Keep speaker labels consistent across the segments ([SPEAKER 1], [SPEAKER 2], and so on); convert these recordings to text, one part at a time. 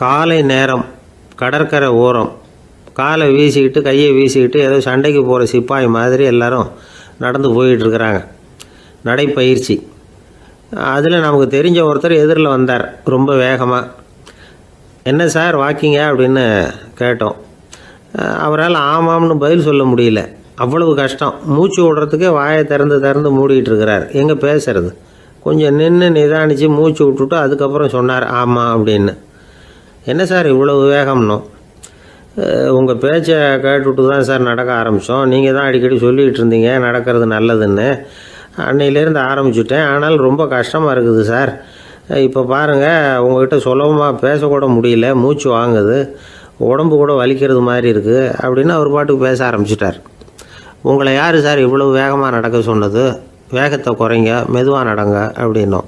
[SPEAKER 1] காலை நேரம், கடற்கரை ஓரம், காலை வீசிக்கிட்டு கையை வீசிக்கிட்டு ஏதோ சண்டைக்கு போகிற சிப்பாய் மாதிரி எல்லோரும் நடந்து போயிட்டுருக்குறாங்க. நடைப்பயிற்சி. அதில் நமக்கு தெரிஞ்ச ஒருத்தர் எதிரில் வந்தார் ரொம்ப வேகமாக. என்ன சார் வாக்கிங்க அப்படின்னு கேட்டோம். அவரால் ஆமாம்னு பதில் சொல்ல முடியல, அவ்வளவு கஷ்டம். மூச்சு விடுறதுக்கே வாயை திறந்து மூடிட்டு இருக்கிறார். எங்கே பேசுறது? கொஞ்சம் நின்று நிதானித்து மூச்சு விட்டுட்டு அதுக்கப்புறம் சொன்னார் ஆமாம் அப்படின்னு. என்ன சார் இவ்வளவு வேகம்னோ? உங்கள் பேச்சை கேட்டுவிட்டு தான் சார் நடக்க ஆரம்பித்தோம். நீங்கள் தான் அடிக்கடி சொல்லிகிட்டு இருந்தீங்க நடக்கிறது நல்லதுன்னு. அன்னையிலேருந்து ஆரம்பிச்சுட்டேன். ஆனால் ரொம்ப கஷ்டமாக இருக்குது சார். இப்போ பாருங்கள், உங்கள்கிட்ட சுலபமாக பேசக்கூட முடியல, மூச்சு வாங்குது, உடம்பு கூட வலிக்கிறது மாதிரி இருக்குது அப்படின்னு அவர் பாட்டுக்கு பேச ஆரம்பிச்சிட்டார். உங்களை யார் சார் இவ்வளவு வேகமாக நடக்க சொன்னது? வேகத்தை குறைங்க, மெதுவாக நடங்க அப்படின்னோம்.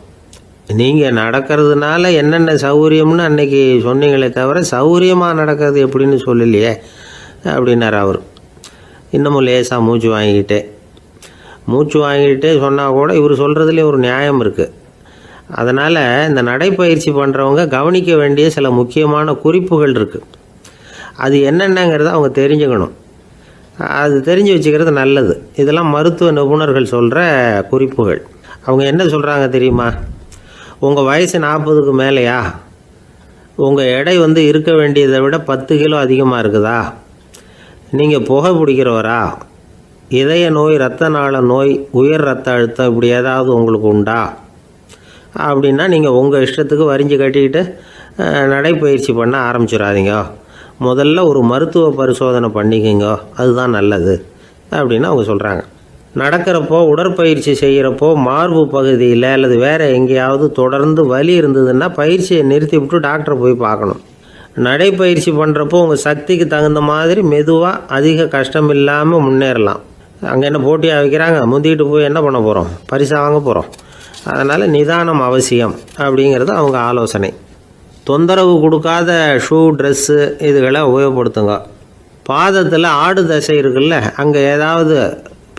[SPEAKER 1] நீங்கள் நடக்கிறதுனால என்னென்ன சௌகரியம்னு அன்றைக்கி சொன்னீங்களே தவிர சௌகரியமாக நடக்கிறது எப்படின்னு சொல்லலையே அப்படின்னார் அவர். இன்னமும் லேசாக மூச்சு வாங்கிக்கிட்டே சொன்னால் கூட இவர் சொல்கிறதுலே ஒரு நியாயம் இருக்குது. அதனால் இந்த நடைப்பயிற்சி பண்ணுறவங்க கவனிக்க வேண்டிய சில முக்கியமான குறிப்புகள் இருக்குது. அது என்னென்னங்கிறத அவங்க தெரிஞ்சுக்கணும். அது தெரிஞ்சு வச்சுக்கிறது நல்லது. இதெல்லாம் மருத்துவ நிபுணர்கள் சொல்கிற குறிப்புகள். அவங்க என்ன சொல்கிறாங்க தெரியுமா? உங்கள் வயசு 40க்கு மேலேயா? உங்கள் எடை இருக்க வேண்டியதை விட 10 கிலோ அதிகமாக இருக்குதா? நீங்கள் புகை பிடிக்கிறவரா? இதய நோய், இரத்த நாள நோய், உயர் இரத்த அழுத்தம் இப்படி ஏதாவது உங்களுக்கு உண்டா? அப்படின்னா நீங்கள் உங்கள் இஷ்டத்துக்கு வரிஞ்சு கட்டிக்கிட்டு நடைப்பயிற்சி பண்ண ஆரம்பிச்சிடாதீங்க. முதல்ல ஒரு மருத்துவ பரிசோதனை பண்ணிக்கோங்க, அதுதான் நல்லது அப்படின்னு அவங்க சொல்கிறாங்க. நடக்கிறப்போ, உடற்பயிற்சி செய்கிறப்போ மார்பு பகுதியில் அல்லது வேறு எங்கேயாவது தொடர்ந்து வலி இருந்ததுன்னா பயிற்சியை நிறுத்தி விட்டு டாக்டரை போய் பார்க்கணும். நடைப்பயிற்சி பண்ணுறப்போ உங்கள் சக்திக்கு தகுந்த மாதிரி மெதுவாக அதிக கஷ்டம் இல்லாமல் முன்னேறலாம். அங்கே என்ன போட்டியாக வைக்கிறாங்க? முந்திக்கிட்டு போய் என்ன பண்ண போகிறோம்? பரிசாக வாங்க போகிறோம். அதனால் நிதானம் அவசியம் அப்படிங்கிறது அவங்க ஆலோசனை. தொந்தரவு கொடுக்காத ஷூ, ட்ரெஸ்ஸு இதுகளை உபயோகப்படுத்துங்க. பாதத்தில் ஆடு தசை இருக்குல்ல, அங்கே ஏதாவது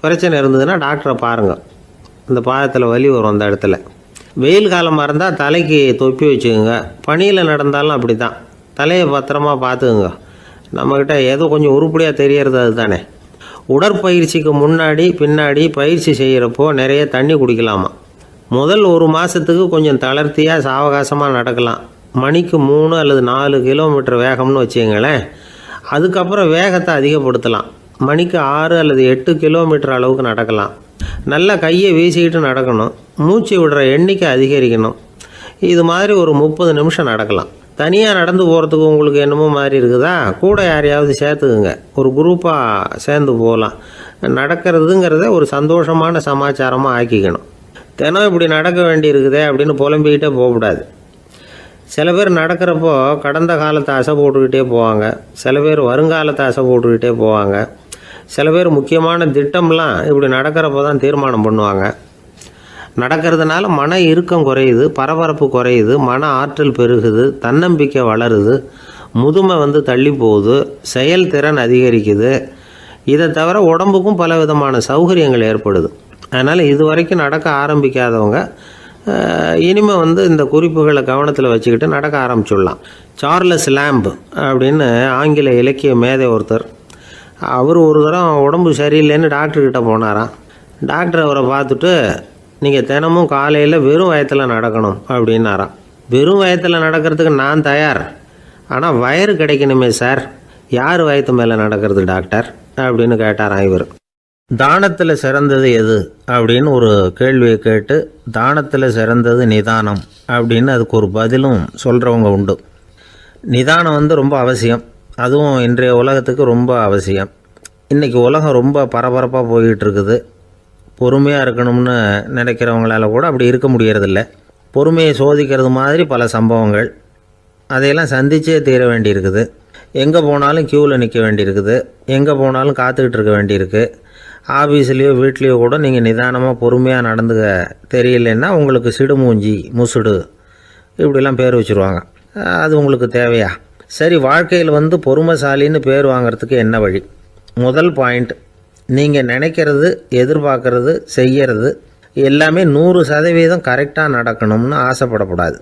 [SPEAKER 1] பிரச்சனை இருந்ததுன்னா டாக்டரை பாருங்கள். அந்த பாதத்தில் வலி வரும் அந்த இடத்துல. வெயில் காலமாக இருந்தால் தலைக்கு தொப்பி வச்சுக்கோங்க. பனியில் நடந்தாலும் அப்படி தான், தலையை பத்திரமா பார்த்துக்குங்க. நம்மக்கிட்ட ஏதோ கொஞ்சம் உருப்படியாக தெரியறது அது தானே. உடற்பயிற்சிக்கு முன்னாடி பின்னாடி பயிற்சி செய்கிறப்போ நிறைய தண்ணி குடிக்கலாமா. முதல் 1 மாதத்துக்கு கொஞ்சம் தளர்த்தியாக சாவகாசமாக நடக்கலாம். மணிக்கு 3 அல்லது 4 கிலோமீட்டர் வேகம்னு வச்சுங்களேன். அதுக்கப்புறம் வேகத்தை அதிகப்படுத்தலாம். மணிக்கு 6 அல்லது 8 கிலோமீட்டர் அளவுக்கு நடக்கலாம். நல்லா கையை வீசிக்கிட்டு நடக்கணும். மூச்சு விடுற எண்ணிக்கை அதிகரிக்கணும். இது மாதிரி ஒரு 30 நிமிஷம் நடக்கலாம். தனியாக நடந்து போகிறதுக்கு உங்களுக்கு என்னமோ மாதிரி இருக்குதா? கூட யாரையாவது சேர்த்துக்குங்க. ஒரு குரூப்பாக சேர்ந்து போகலாம். நடக்கிறதுங்கிறத ஒரு சந்தோஷமான சமாச்சாரமாக ஆக்கிக்கணும். தினம் இப்படி நடக்க வேண்டி இருக்குதே அப்படின்னு புலம்பிக்கிட்டே போகக்கூடாது. சில பேர் நடக்கிறப்போ கடந்த காலத்தை அசை போட்டுக்கிட்டே போவாங்க. சில பேர் வருங்காலத்தை அசை போட்டுக்கிட்டே போவாங்க. சில பேர் முக்கியமான திட்டம்லாம் இப்படி நடக்கிறப்போ தான் தீர்மானம் பண்ணுவாங்க. நடக்கிறதுனால மன இறுக்கம் குறையுது, பரபரப்பு குறையுது, மன ஆற்றல் பெருகுது, தன்னம்பிக்கை வளருது, முதுமை தள்ளி போகுது, செயல்திறன் அதிகரிக்குது. இதை தவிர உடம்புக்கும் பல விதமான சௌகரியங்கள் ஏற்படுது. அதனால் இது வரைக்கும் நடக்க ஆரம்பிக்காதவங்க இனிமேல் இந்த குறிப்புகளை கவனத்தில் வச்சுக்கிட்டு நடக்க ஆரம்பிச்சுடலாம். சார்லஸ் லேம்ப் அப்படின்னு ஆங்கில இலக்கிய மேதை ஒருத்தர். அவர் ஒரு தரம் உடம்பு சரியில்லைன்னு டாக்டர்கிட்ட போனாராம். டாக்டர் அவரை பார்த்துட்டு, நீங்கள் தினமும் காலையில் வெறும் வயத்தில் நடக்கணும் அப்படின்னாராம். வெறும் வயத்தில் நடக்கிறதுக்கு நான் தயார், ஆனால் வயிறு கிடைக்கணுமே சார். யார் வயத்து மேலே நடக்கிறது டாக்டர் அப்படின்னு கேட்டாராம் இவர். தானத்தில் சிறந்தது எது அப்படின்னு ஒரு கேள்வியை கேட்டு, தானத்தில் சிறந்தது நிதானம் அப்படின்னு அதுக்கு ஒரு பதிலும் சொல்கிறவங்க உண்டு. நிதானம் ரொம்ப அவசியம். அதுவும் இன்றைய உலகத்துக்கு ரொம்ப அவசியம். இன்றைக்கி உலகம் ரொம்ப பரபரப்பாக போய்கிட்டு இருக்குது. பொறுமையாக இருக்கணும்னு நினைக்கிறவங்களால கூட அப்படி இருக்க முடியறதில்ல. பொறுமையை சோதிக்கிறது மாதிரி பல சம்பவங்கள். அதையெல்லாம் சந்திச்சே தீர வேண்டியிருக்குது. எங்கே போனாலும் க்யூவில் நிற்க வேண்டியிருக்குது. எங்கே போனாலும் காத்துக்கிட்டு இருக்க வேண்டியிருக்கு. ஆஃபீஸ்லேயோ வீட்லேயோ கூட நீங்கள் நிதானமாக பொறுமையாக நடந்துக்க தெரியலன்னா உங்களுக்கு சிடுமூஞ்சி, முசுடு இப்படிலாம் பேர் வச்சுருவாங்க. அது உங்களுக்கு தேவையா? சரி, வாழ்க்கையில் பொறுமைசாலின்னு பேர் வாங்கிறதுக்கு என்ன வழி? முதல் பாயிண்ட், நீங்கள் நினைக்கிறது, எதிர்பார்க்கறது, செய்கிறது எல்லாமே 100% கரெக்டாக நடக்கணும்னு ஆசைப்படக்கூடாது.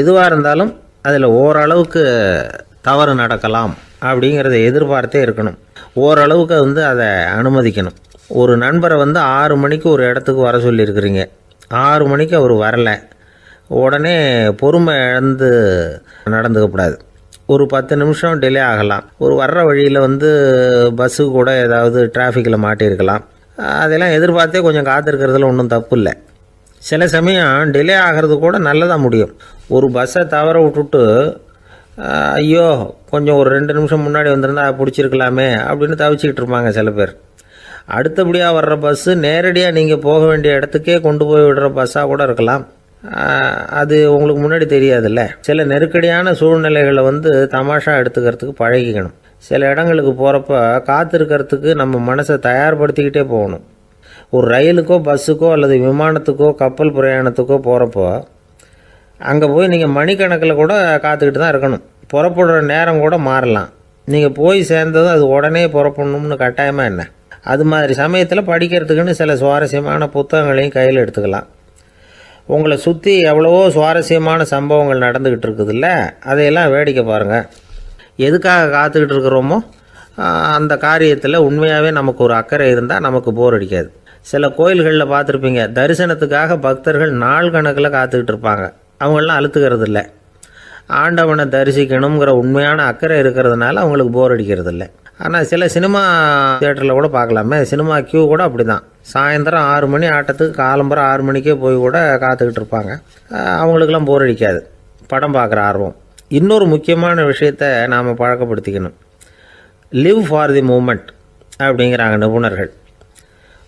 [SPEAKER 1] எதுவாக இருந்தாலும் அதில் ஓரளவுக்கு தவறு நடக்கலாம் அப்படிங்கிறத எதிர்பார்த்தே இருக்கணும். ஓரளவுக்கு அதை அனுமதிக்கணும். ஒரு நண்பரை 6 மணிக்கு ஒரு இடத்துக்கு வர சொல்லியிருக்கிறீங்க. 6 மணிக்கு அவர் வரலை. உடனே பொறுமை இழந்து நடந்துக்கக்கூடாது. ஒரு 10 நிமிஷம் டிலே ஆகலாம். ஒரு வர்ற வழியில் பஸ்ஸு கூட ஏதாவது டிராஃபிக்கில் மாட்டியிருக்கலாம். அதெல்லாம் எதிர்பார்த்தே கொஞ்சம் காத்திருக்கிறதுல ஒன்றும் தப்பு இல்லை. சில சமயம் டிலே ஆகிறது கூட நல்லதாக முடியும். ஒரு பஸ்ஸை தவற விட்டுட்டு ஐயோ கொஞ்சம் ஒரு 2 நிமிஷம் முன்னாடி வந்திருந்தா பிடிச்சிருக்கலாமே அப்படின்னு தவிச்சிக்கிட்டு இருப்பாங்க சில பேர். அடுத்தபடியாக வர்ற பஸ்ஸு நேரடியாக நீங்கள் போக வேண்டிய இடத்துக்கே கொண்டு போய் விடுற பஸ்ஸாக கூட இருக்கலாம். அது உங்களுக்கு முன்னாடி தெரியாதுல்ல. சில நெருக்கடியான சூழ்நிலைகளை தமாஷா எடுத்துக்கிறதுக்கு பழகிக்கணும். சில இடங்களுக்கு போகிறப்ப காத்திருக்கிறதுக்கு நம்ம மனசை தயார்படுத்திக்கிட்டே போகணும். ஒரு ரயிலுக்கோ பஸ்ஸுக்கோ அல்லது விமானத்துக்கோ கப்பல் பிரயாணத்துக்கோ போகிறப்போ அங்கே போய் நீங்கள் மணிக்கணக்கில் கூட காத்துக்கிட்டு தான் இருக்கணும். புறப்படுற நேரம் கூட மாறலாம். நீங்கள் போய் சேர்ந்ததும் அது உடனே புறப்படணும்னு கட்டாயமாக என்ன? அது மாதிரி சமயத்தில் படிக்கிறதுக்குன்னு சில சுவாரஸ்யமான புத்தகங்களையும் கையில் எடுத்துக்கலாம். உங்களை சுற்றி எவ்வளவோ சுவாரஸ்யமான சம்பவங்கள் நடந்துக்கிட்டு இருக்குதுல்ல, அதையெல்லாம் வேடிக்கை பாருங்கள். எதுக்காக காத்துக்கிட்டு இருக்கிறோமோ அந்த காரியத்தில் உண்மையாகவே நமக்கு ஒரு அக்கறை இருந்தால் நமக்கு போர் அடிக்காது. சில கோயில்களில் பார்த்துருப்பீங்க, தரிசனத்துக்காக பக்தர்கள் நாள் கணக்கில் காத்துக்கிட்டு இருப்பாங்க. அவங்களெலாம் அழுத்துக்கிறது இல்லை. ஆண்டவனை தரிசிக்கணுங்கிற உண்மையான அக்கறை இருக்கிறதுனால அவங்களுக்கு போர் அடிக்கிறது இல்லை. ஆனால் சில சினிமா தியேட்டரில் கூட பார்க்கலாமே, சினிமா கியூ கூட அப்படி தான். சாயந்தரம் 6 மணி ஆட்டத்துக்கு காலம்பரம் 6 மணிக்கே போய் கூட காத்துக்கிட்டு இருப்பாங்க. அவங்களுக்கெல்லாம் போர் அடிக்காது. படம் பார்க்குற ஆர்வம். இன்னொரு முக்கியமான விஷயத்தை நாம் பழக்கப்படுத்திக்கணும். லிவ் ஃபார் தி மூமெண்ட் அப்படிங்கிறாங்க நிபுணர்கள்.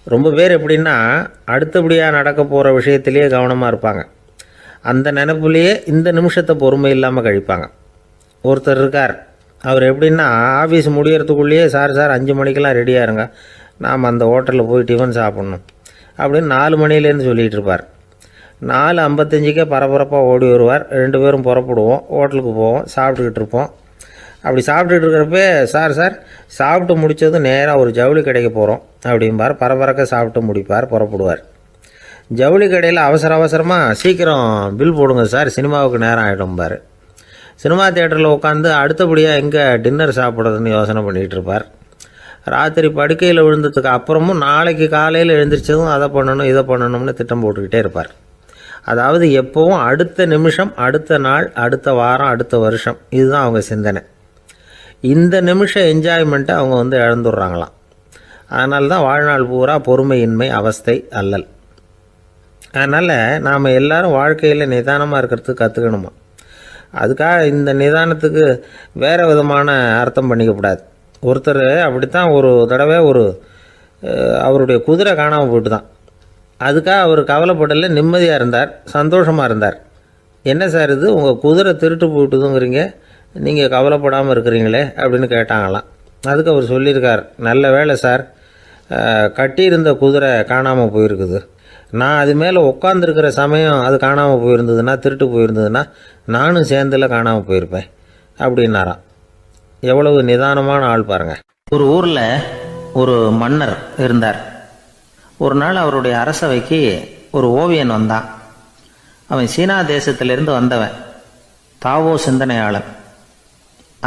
[SPEAKER 1] ரொம்ப பேர் எப்படின்னா அடுத்தபடியாக நடக்க போகிற விஷயத்திலேயே கவனமாக இருப்பாங்க. அந்த நினைப்புலேயே இந்த நிமிஷத்தை பொறுமை இல்லாமல் கழிப்பாங்க. ஒருத்தர் இருக்கார், அவர் எப்படின்னா ஆஃபீஸ் முடியறதுக்குள்ளேயே சார் 5 மணிக்கெல்லாம் ரெடியாக இருங்க, நாம் அந்த ஹோட்டலில் போய் டிஃபன் சாப்பிட்ணும் அப்படின்னு 4 மணிலேருந்து சொல்லிகிட்டு இருப்பார். 4:55 பரபரப்பாக ஓடி வருவார். 2 பேரும் புறப்படுவோம், ஹோட்டலுக்கு போவோம், சாப்பிட்டுக்கிட்டு இருப்போம். அப்படி சாப்பிட்டுட்டு இருக்கிறப்ப சார் சாப்பிட்டு முடித்ததும் நேராக ஒரு ஜவுளி கடைக்கு போகிறோம் அப்படிம்பார். பரபரக்க சாப்பிட்டு முடிப்பார், புறப்படுவார். ஜவுளி கடையில் அவசரமாக சீக்கிரம் பில் போடுங்க சார், சினிமாவுக்கு நேரம் ஆகிடும்பார். சினிமா தியேட்டரில் உட்காந்து அடுத்தபடியாக எங்கே டின்னர் சாப்பிட்றதுன்னு யோசனை பண்ணிகிட்டு இருப்பார். ராத்திரி படுக்கையில் விழுந்ததுக்கு அப்புறமும் நாளைக்கு காலையில் எழுந்திரிச்சதும் அதை பண்ணணும் இதை பண்ணணும்னு திட்டம் போட்டுக்கிட்டே இருப்பார். அதாவது எப்போவும் அடுத்த நிமிஷம், அடுத்த நாள், அடுத்த வாரம், அடுத்த வருஷம், இதுதான் அவங்க சிந்தனை. இந்த நிமிஷம் என்ஜாய்மெண்ட்டை அவங்க இழந்துடுறாங்களாம். அதனால தான் வாழ்நாள் பூரா பொறுமையின்மை, அவஸ்தை, அல்லல். அதனால் நாம் எல்லோரும் வாழ்க்கையில் நிதானமாக இருக்கிறதுக்கு கற்றுக்கணுமா. அதுக்காக இந்த நிதானத்துக்கு வேறு விதமான அர்த்தம் பண்ணிக்கக்கூடாது. ஒருத்தர் அப்படித்தான் ஒரு தடவை அவருடைய குதிரை காணாமல் போயிட்டு தான். அதுக்காக அவர் கவலைப்படலை, நிம்மதியாக இருந்தார், சந்தோஷமாக இருந்தார். என்ன சார் இது, உங்கள் குதிரை திருட்டு போயிட்டுதுங்கிறீங்க, நீங்கள் கவலைப்படாமல் இருக்கிறீங்களே அப்படின்னு கேட்டாங்களாம். அதுக்கு அவர் சொல்லியிருக்கார், நல்ல வேலை சார், கட்டியிருந்த குதிரை காணாமல் போயிருக்குது. நான் அது மேலே உட்காந்துருக்கிற சமயம் அது காணாமல் போயிருந்ததுன்னா, திருட்டு போயிருந்ததுன்னா நானும் சேர்ந்தில் காணாமல் போயிருப்பேன் அப்படின்னாராம். எவ்வளவு நிதானமான ஆள் பாருங்கள். ஒரு ஊரில் ஒரு மன்னர் இருந்தார். ஒரு நாள் அவருடைய அரசவைக்கு ஒரு ஓவியன் வந்தான். அவன் சீனா தேசத்திலிருந்து வந்தவன், தாவோ சிந்தனையாளன்.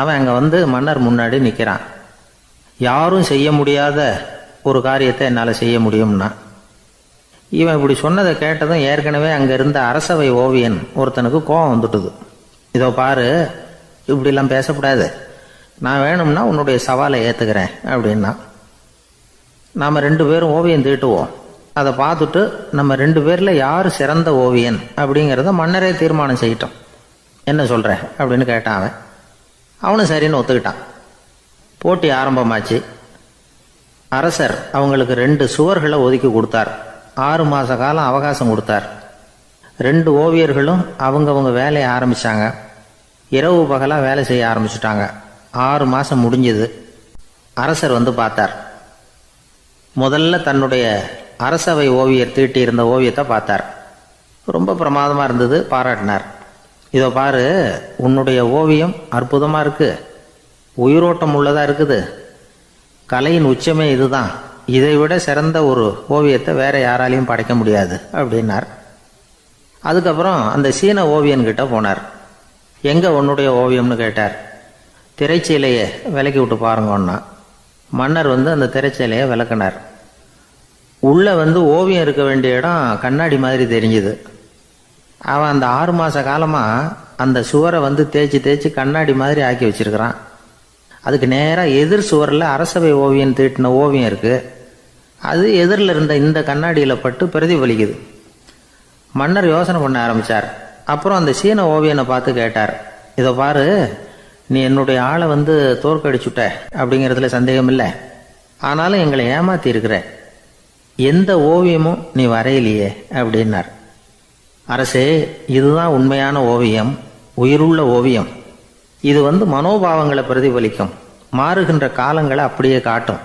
[SPEAKER 1] அவன் அங்கே மன்னர் முன்னாடி நிற்கிறான். யாரும் செய்ய முடியாத ஒரு காரியத்தை என்னால் செய்ய முடியும்னா. இவன் இப்படி சொன்னதை கேட்டதும் ஏற்கனவே அங்கே இருந்த அரசவை ஓவியன் ஒருத்தனுக்கு கோபம் வந்துட்டுது. இதோ பாரு, இப்படிலாம் பேசக்கூடாது, நான் வேணும்னா உன்னுடைய சவாலை ஏற்றுக்கிறேன் அப்படின்னா. நாம் 2 பேரும் ஓவியம் தீட்டுவோம், அதை பார்த்துட்டு நம்ம 2 பேரில் யார் சிறந்த ஓவியன் அப்படிங்கிறத மன்னரே தீர்மானம் செய்யட்டும், என்ன சொல்கிறேன் அப்படின்னு கேட்டான். அவனும் சரின்னு ஒத்துக்கிட்டான். போட்டி ஆரம்பமாச்சு. அரசர் அவங்களுக்கு 2 சுவர்களை ஒதுக்கி கொடுத்தார். 6 மாத காலம் அவகாசம் கொடுத்தார். 2 ஓவியர்களும் அவங்கவுங்க வேலையை ஆரம்பித்தாங்க. இரவு பகலாக வேலை செய்ய ஆரம்பிச்சுட்டாங்க. 6 மாதம் முடிஞ்சது. அரசர் பார்த்தார். முதல்ல தன்னுடைய அரசவை ஓவியர் தீட்டியிருந்த ஓவியத்தை பார்த்தார். ரொம்ப பிரமாதமாக இருந்தது, பாராட்டினார். இதோ பாரு, உன்னுடைய ஓவியம் அற்புதமாக இருக்குது, உயிரோட்டம் உள்ளதாக இருக்குது, கலையின் உச்சமே இதுதான், இதை விட சிறந்த ஒரு ஓவியத்தை வேற யாராலையும் படைக்க முடியாது அப்படின்னார். அதுக்கப்புறம் அந்த சீன ஓவியன்கிட்ட போனார்.
[SPEAKER 2] எங்கே உன்னுடைய ஓவியம்னு கேட்டார். திரைச்சீலையை விலக்கி விட்டு பாருங்கன்னா மன்னர் அந்த திரைச்சீலையை விளக்குனார். உள்ளே ஓவியம் இருக்க வேண்டிய இடம் கண்ணாடி மாதிரி தெரிஞ்சுது. அவன் அந்த 6 மாத காலமாக அந்த சுவரை தேய்ச்சி தேய்ச்சி கண்ணாடி மாதிரி ஆக்கி வச்சிருக்கிறான். அதுக்கு நேராக எதிர் சுவரில் அரசவை ஓவியம் தீட்டின ஓவியம் இருக்குது. அது எதிரில் இருந்த இந்த கண்ணாடியில் பட்டு பிரதிபலிக்குது. மன்னர் யோசனை பண்ண ஆரம்பித்தார். அப்புறம் அந்த சீன ஓவியனை பார்த்து கேட்டார், இதை பாரு, நீ என்னுடைய ஆளை தோற்கடிச்சுட்ட அப்படிங்கிறதுல சந்தேகம் இல்லை. ஆனாலும் எங்களை ஏமாத்தி இருக்கிற, எந்த ஓவியமும் நீ வரையிலையே அப்படின்னார். அரசே, இதுதான் உண்மையான ஓவியம், உயிருள்ள ஓவியம். இது மனோபாவங்களை பிரதிபலிக்கும், மாறுகின்ற காலங்களை அப்படியே காட்டும்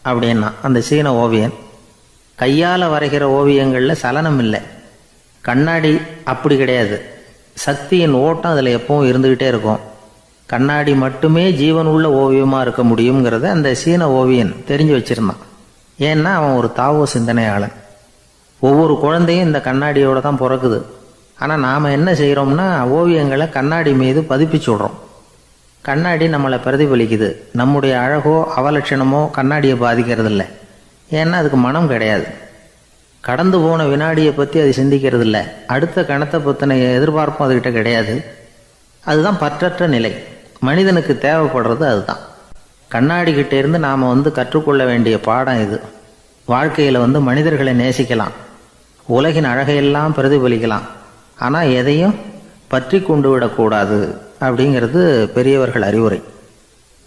[SPEAKER 2] அப்படின்னா அந்த சீன ஓவியன். கையால் வரைகிற ஓவியங்களில் சலனம் இல்லை. கண்ணாடி அப்படி கிடையாது. சக்தியின் ஓட்டம் அதில் எப்பவும் இருந்துக்கிட்டே இருக்கும். கண்ணாடி மட்டுமே ஜீவன் உள்ள ஓவியமாக இருக்க முடியுங்கிறத அந்த சீன ஓவியன் தெரிஞ்சு வச்சிருந்தான். ஏன்னா அவன் ஒரு தாவோ சிந்தனையாளன். ஒவ்வொரு குழந்தையும் இந்த கண்ணாடியோடு தான் பிறக்குது. ஆனால் நாம் என்ன செய்கிறோம்னா ஓவியங்களை கண்ணாடி மீது பதிப்பிச்சு விடுறோம். கண்ணாடி நம்மளை பிரதிபலிக்குது. நம்முடைய அழகோ அவலட்சணமோ கண்ணாடியை பாதிக்கிறது இல்லை. ஏன்னா அதுக்கு மனம் கிடையாது. கடந்து போன வினாடியை பற்றி அது சிந்திக்கிறது இல்லை. அடுத்த கணத்தை பற்றின எதிர்பார்ப்பும் அதுகிட்ட கிடையாது. அதுதான் பற்றற்ற நிலை. மனிதனுக்கு தேவைப்படுறது அதுதான். கண்ணாடிக்கிட்ட இருந்து நாம் கற்றுக்கொள்ள வேண்டிய பாடம் இது. வாழ்க்கையில் மனிதர்களை நேசிக்கலாம், உலகின் அழகையெல்லாம் பிரதிபலிக்கலாம், ஆனால் எதையும் பற்றி கொண்டு விடக்கூடாது அப்படிங்கிறது பெரியவர்கள் அறிவுரை.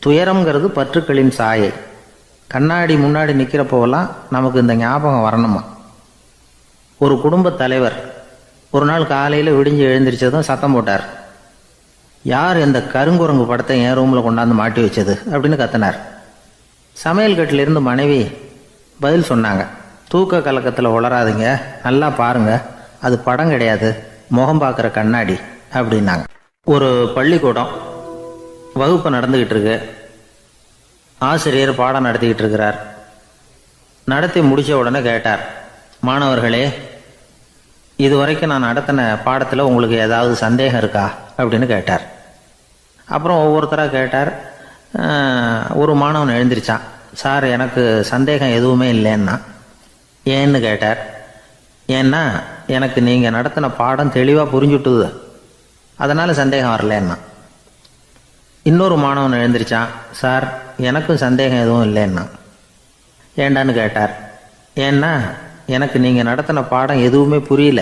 [SPEAKER 2] துயரம்ங்கிறது பற்றுக்களின் சாயை. கண்ணாடி முன்னாடி நிற்கிறப்போவெல்லாம் நமக்கு இந்த ஞாபகம் வரணுமா. ஒரு குடும்பத் தலைவர் ஒரு நாள் காலையில் விடிஞ்சு எழுந்திரிச்சதும் சத்தம் போட்டார். யார் இந்த கருங்குரங்கு படத்தை என் ரூமில் கொண்டாந்து மாட்டி வச்சது அப்படின்னு கத்தினார். சமையல் கட்டிலிருந்து மனைவி பதில் சொன்னாங்க, தூக்க கலக்கத்தில் உளராதுங்க, நல்லா பாருங்க, அது படம் கிடையாது, முகம் பார்க்குற கண்ணாடி அப்படின்னாங்க. ஒரு பள்ளிக்கூடம் வகுப்பு நடந்துக்கிட்டு இருக்கு. ஆசிரியர் பாடம் நடத்திக்கிட்டு இருக்கிறார். நடத்தி முடித்த உடனே கேட்டார், மாணவர்களே, இதுவரைக்கும் நான் நடத்தின பாடத்தில் உங்களுக்கு ஏதாவது சந்தேகம் இருக்கா அப்படின்னு கேட்டார். அப்புறம் ஒவ்வொருத்தராக கேட்டார். ஒரு மாணவன் எழுந்திரிச்சான். சார், எனக்கு சந்தேகம் எதுவுமே இல்லைன்னா. ஏன்னு கேட்டார். ஏன்னா எனக்கு நீங்கள் நடத்தின பாடம் தெளிவாக புரிஞ்சுட்டுது, அதனால் சந்தேகம் வரலன்னா. இன்னொரு மாணவன் எழுந்திரிச்சான். சார், எனக்கும் சந்தேகம் எதுவும் இல்லைன்னா. ஏண்டான்னு கேட்டார். ஏன்னா எனக்கு நீங்கள் நடத்தின பாடம் எதுவுமே புரியல,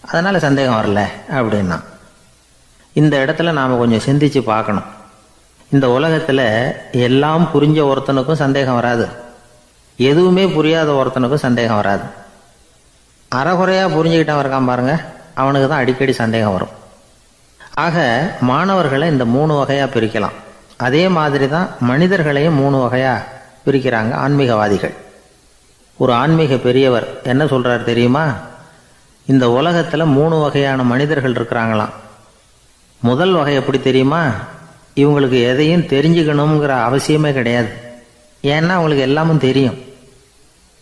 [SPEAKER 2] அதனால் சந்தேகம் வரல அப்படின்னா. இந்த இடத்துல நாம் கொஞ்சம் சிந்திச்சு பார்க்கணும். இந்த உலகத்தில் எல்லாம் புரிஞ்ச ஒருத்தனுக்கும் சந்தேகம் வராது, எதுவுமே புரியாத ஒருத்தனுக்கும் சந்தேகம் வராது. அறகுறையாக புரிஞ்சுக்கிட்டவன் இருக்கான் பாருங்க, அவனுக்கு தான் அடிக்கடி சந்தேகம் வரும். ஆக மாணவர்களை இந்த 3 வகையாக பிரிக்கலாம். அதே மாதிரி தான் மனிதர்களையும் 3 வகையாக பிரிக்கிறாங்க ஆன்மீகவாதிகள். ஒரு ஆன்மீக பெரியவர் என்ன சொல்கிறார் தெரியுமா? இந்த உலகத்தில் 3 வகையான மனிதர்கள் இருக்கிறாங்களாம். முதல் வகை எப்படி தெரியுமா? இவங்களுக்கு எதையும் தெரிஞ்சுக்கணுங்கிற அவசியமே கிடையாது. ஏன்னா அவங்களுக்கு எல்லாமும் தெரியும்.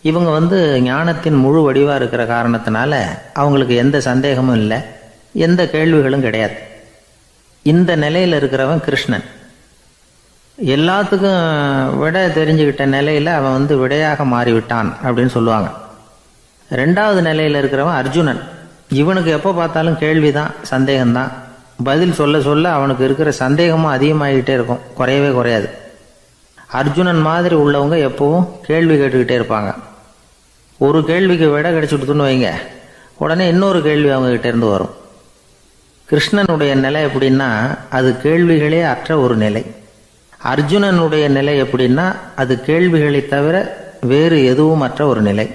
[SPEAKER 2] இவங்க ஞானத்தின் முழு வடிவாக இருக்கிற காரணத்தினால அவங்களுக்கு எந்த சந்தேகமும் இல்லை, எந்த கேள்விகளும் கிடையாது. இந்த நிலையில் இருக்கிறவன் கிருஷ்ணன். எல்லாத்துக்கும் விட தெரிஞ்சுக்கிட்ட நிலையில் அவன் விடையாக மாறிவிட்டான் அப்படின்னு சொல்லுவாங்க. 2வது நிலையில் இருக்கிறவன் அர்ஜுனன். இவனுக்கு எப்போ பார்த்தாலும் கேள்விதான், சந்தேகம்தான். பதில் சொல்ல சொல்ல அவனுக்கு இருக்கிற சந்தேகமும் அதிகமாகிக்கிட்டே இருக்கும், குறையவே குறையாது. அர்ஜுனன் மாதிரி உள்ளவங்க எப்பவும் கேள்வி கேட்டுக்கிட்டே இருப்பாங்க. ஒரு கேள்விக்கு விடை கிடைச்சுட்டுன்னு வைங்க, உடனே இன்னொரு கேள்வி அவங்ககிட்ட இருந்து வரும். கிருஷ்ணனுடைய நிலை எப்படின்னா அது கேள்விகளே அற்ற ஒரு நிலை. அர்ஜுனனுடைய நிலை எப்படின்னா அது கேள்விகளை தவிர வேறு எதுவும் அற்ற ஒரு நிலை.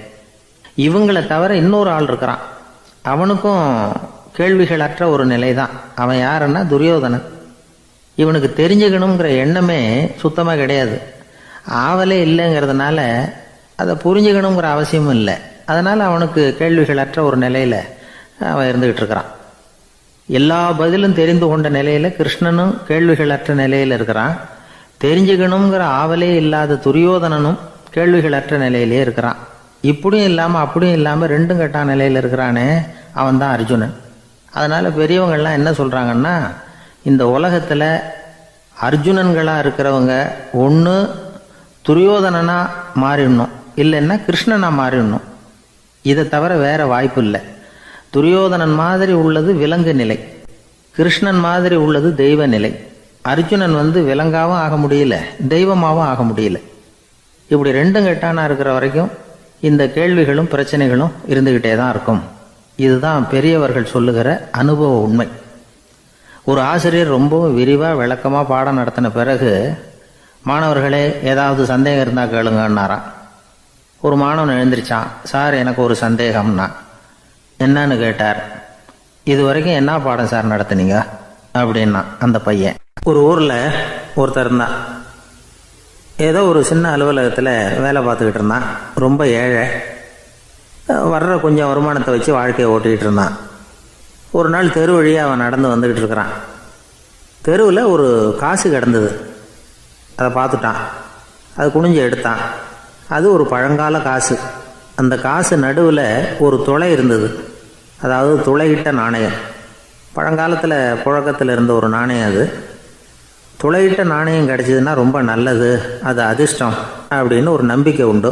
[SPEAKER 2] இவங்களை தவிர இன்னொரு ஆள் இருக்கிறான், அவனுக்கும் கேள்விகள் அற்ற ஒரு நிலை தான். அவன் யாருன்னா துரியோதனன். இவனுக்கு தெரிஞ்சுக்கணுங்கிற எண்ணமே சுத்தமாக கிடையாது. ஆவலே இல்லைங்கிறதுனால அதை புரிஞ்சுக்கணுங்கிற அவசியமும் இல்லை. அதனால் அவனுக்கு கேள்விகள் அற்ற ஒரு நிலையில் அவன் இருந்துக்கிட்டு இருக்கிறான். எல்லா பதிலும் தெரிந்து கொண்ட நிலையில் கிருஷ்ணனும் கேள்விகள் அற்ற நிலையில் இருக்கிறான். தெரிஞ்சுக்கணுங்கிற ஆவலே இல்லாத துரியோதனனும் கேள்விகள் அற்ற நிலையிலே இருக்கிறான். இப்படியும் இல்லாமல் அப்படியும் இல்லாமல் 2ம் கெட்டான் நிலையில் இருக்கிறானே, அவன் தான் அர்ஜுனன். அதனால் பெரியவங்கள்லாம் என்ன சொல்கிறாங்கன்னா, இந்த உலகத்தில் அர்ஜுனன்களாக இருக்கிறவங்க ஒன்று துரியோதனனாக மாறிடணும், இல்லைன்னா கிருஷ்ணனாக மாறிடணும். இதை தவிர வேற வாய்ப்பு இல்லை. துரியோதனன் மாதிரி உள்ளது விலங்கு நிலை, கிருஷ்ணன் மாதிரி உள்ளது தெய்வ நிலை. அர்ஜுனன் விலங்காவும் ஆக முடியல, தெய்வமாகவும் ஆக முடியல. இப்படி ரெண்டும் கெட்டானா இருக்கிற வரைக்கும் இந்த கேள்விகளும் பிரச்சனைகளும் இருந்துக்கிட்டே தான் இருக்கும். இதுதான் பெரியவர்கள் சொல்லுகிற அனுபவ உண்மை. ஒரு ஆசிரியர் ரொம்பவும் விரிவாக விளக்கமாக பாடம் நடத்தின பிறகு, மாணவர்களே ஏதாவது சந்தேகம் இருந்தால் கேளுங்கன்னாராம். ஒரு மாணவன் எழுந்திரிச்சான். சார், எனக்கு ஒரு சந்தேகம்னா. என்னன்னு கேட்டார். இது வரைக்கும் என்ன பாடம் சார் நடத்துனீங்க அப்படின்னா அந்த பையன். ஒரு ஊரில் ஒருத்தர் இருந்தான். ஏதோ ஒரு சின்ன அலுவலகத்தில் வேலை பார்த்துக்கிட்டு இருந்தான். ரொம்ப ஏழை. வர்ற கொஞ்சம் வருமானத்தை வச்சு வாழ்க்கையை ஓட்டிக்கிட்டு இருந்தான். ஒரு நாள் தெரு வழியாக அவன் நடந்து வந்துக்கிட்டு இருக்கிறான். தெருவில் ஒரு காசு கிடந்தது. அதை பார்த்துட்டான். அது குனிஞ்சு எடுத்தான். அது ஒரு பழங்கால காசு. அந்த காசு நடுவில் ஒரு துளை இருந்தது. அதாவது துளையிட்ட நாணயம். பழங்காலத்தில் புழக்கத்தில் இருந்த ஒரு நாணயம் அது. துளையிட்ட நாணயம் கிடச்சிதுன்னா ரொம்ப நல்லது, அது அதிர்ஷ்டம் அப்படின்னு ஒரு நம்பிக்கை உண்டு.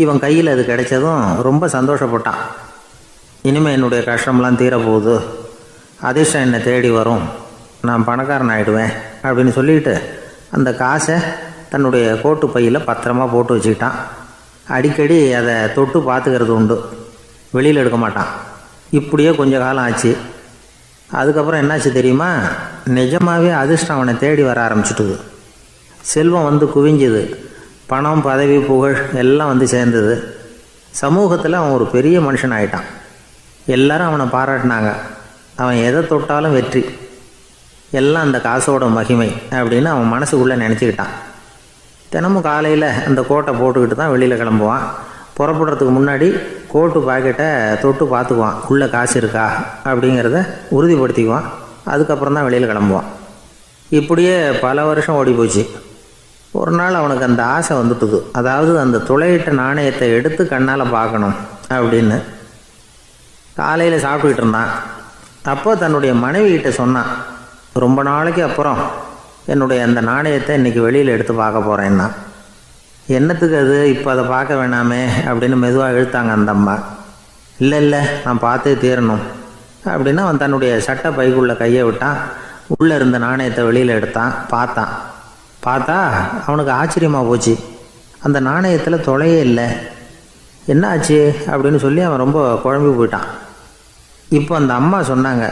[SPEAKER 2] இவன் கையில் அது கிடைச்சதும் ரொம்ப சந்தோஷப்பட்டான். இனிமேல் என்னுடைய கஷ்டம்லாம் தீரப்போகுது, அதிர்ஷ்டம் என்னை தேடி வரும், நான் பணக்காரன் ஆகிடுவேன் அப்படின்னு சொல்லிட்டு அந்த காசை தன்னுடைய கோட்டு பையில் பத்திரமா போட்டு வச்சுக்கிட்டான். அடிக்கடி அதை தொட்டு பார்த்துக்கிறது உண்டு, வெளியில் எடுக்க மாட்டான். இப்படியே கொஞ்ச காலம் ஆச்சு. அதுக்கப்புறம் என்னாச்சு தெரியுமா? நிஜமாகவே அதிர்ஷ்டம் அவனை தேடி வர ஆரம்பிச்சிட்டுது. செல்வம் குவிஞ்சுது. பணம், பதவி, புகழ் எல்லாம் சேர்ந்தது. சமூகத்தில் அவன் ஒரு பெரிய மனுஷன் ஆகிட்டான். எல்லாரும் அவனை பாராட்டினாங்க. அவன் எதை தொட்டாலும் வெற்றி, எல்லாம் அந்த காசோட மகிமை அப்படின்னு அவன் மனசுக்குள்ளே நினச்சிக்கிட்டான். தினமும் காலையில் அந்த கோட்டை போட்டுக்கிட்டு தான் வெளியில் கிளம்புவான். புறப்படுறதுக்கு முன்னாடி கோட்டு பாக்கெட்டை தொட்டு பார்த்துக்குவான், உள்ளே காசு இருக்கா அப்படிங்கிறத உறுதிப்படுத்திக்குவான். அதுக்கப்புறம் தான் வெளியில் கிளம்புவான். இப்படியே பல வருஷம் ஓடி போச்சு. ஒரு நாள் அவனுக்கு அந்த ஆசை வந்துட்டுது. அதாவது அந்த துளையிட்ட நாணயத்தை எடுத்து கண்ணால் பார்க்கணும் அப்படின்னு. காலையில் சாப்பிட்டுக்கிட்டு இருந்தான். அப்போ தன்னுடைய மனைவிகிட்ட சொன்னான், ரொம்ப நாளைக்கு அப்புறம் என்னுடைய அந்த நாணயத்தை இன்றைக்கி வெளியில் எடுத்து பார்க்க போகிறேன்னா. என்னத்துக்கு அது, இப்போ அதை பார்க்க வேணாமே அப்படின்னு மெதுவாக இழுத்தாங்க அந்த அம்மா. இல்லை நான் பார்த்தே தீரணும் அப்படின்னு அவன் தன்னுடைய சட்டை பைக்குள்ளே கையை விட்டான். உள்ளே இருந்த நாணயத்தை வெளியில் எடுத்தான். பார்த்தா அவனுக்கு ஆச்சரியமாக போச்சு. அந்த நாணயத்தில் துளையே இல்லை. என்ன ஆச்சு அப்படின்னு சொல்லி அவன் ரொம்ப குழம்பி போயிட்டான். இப்போ அந்த அம்மா சொன்னாங்க,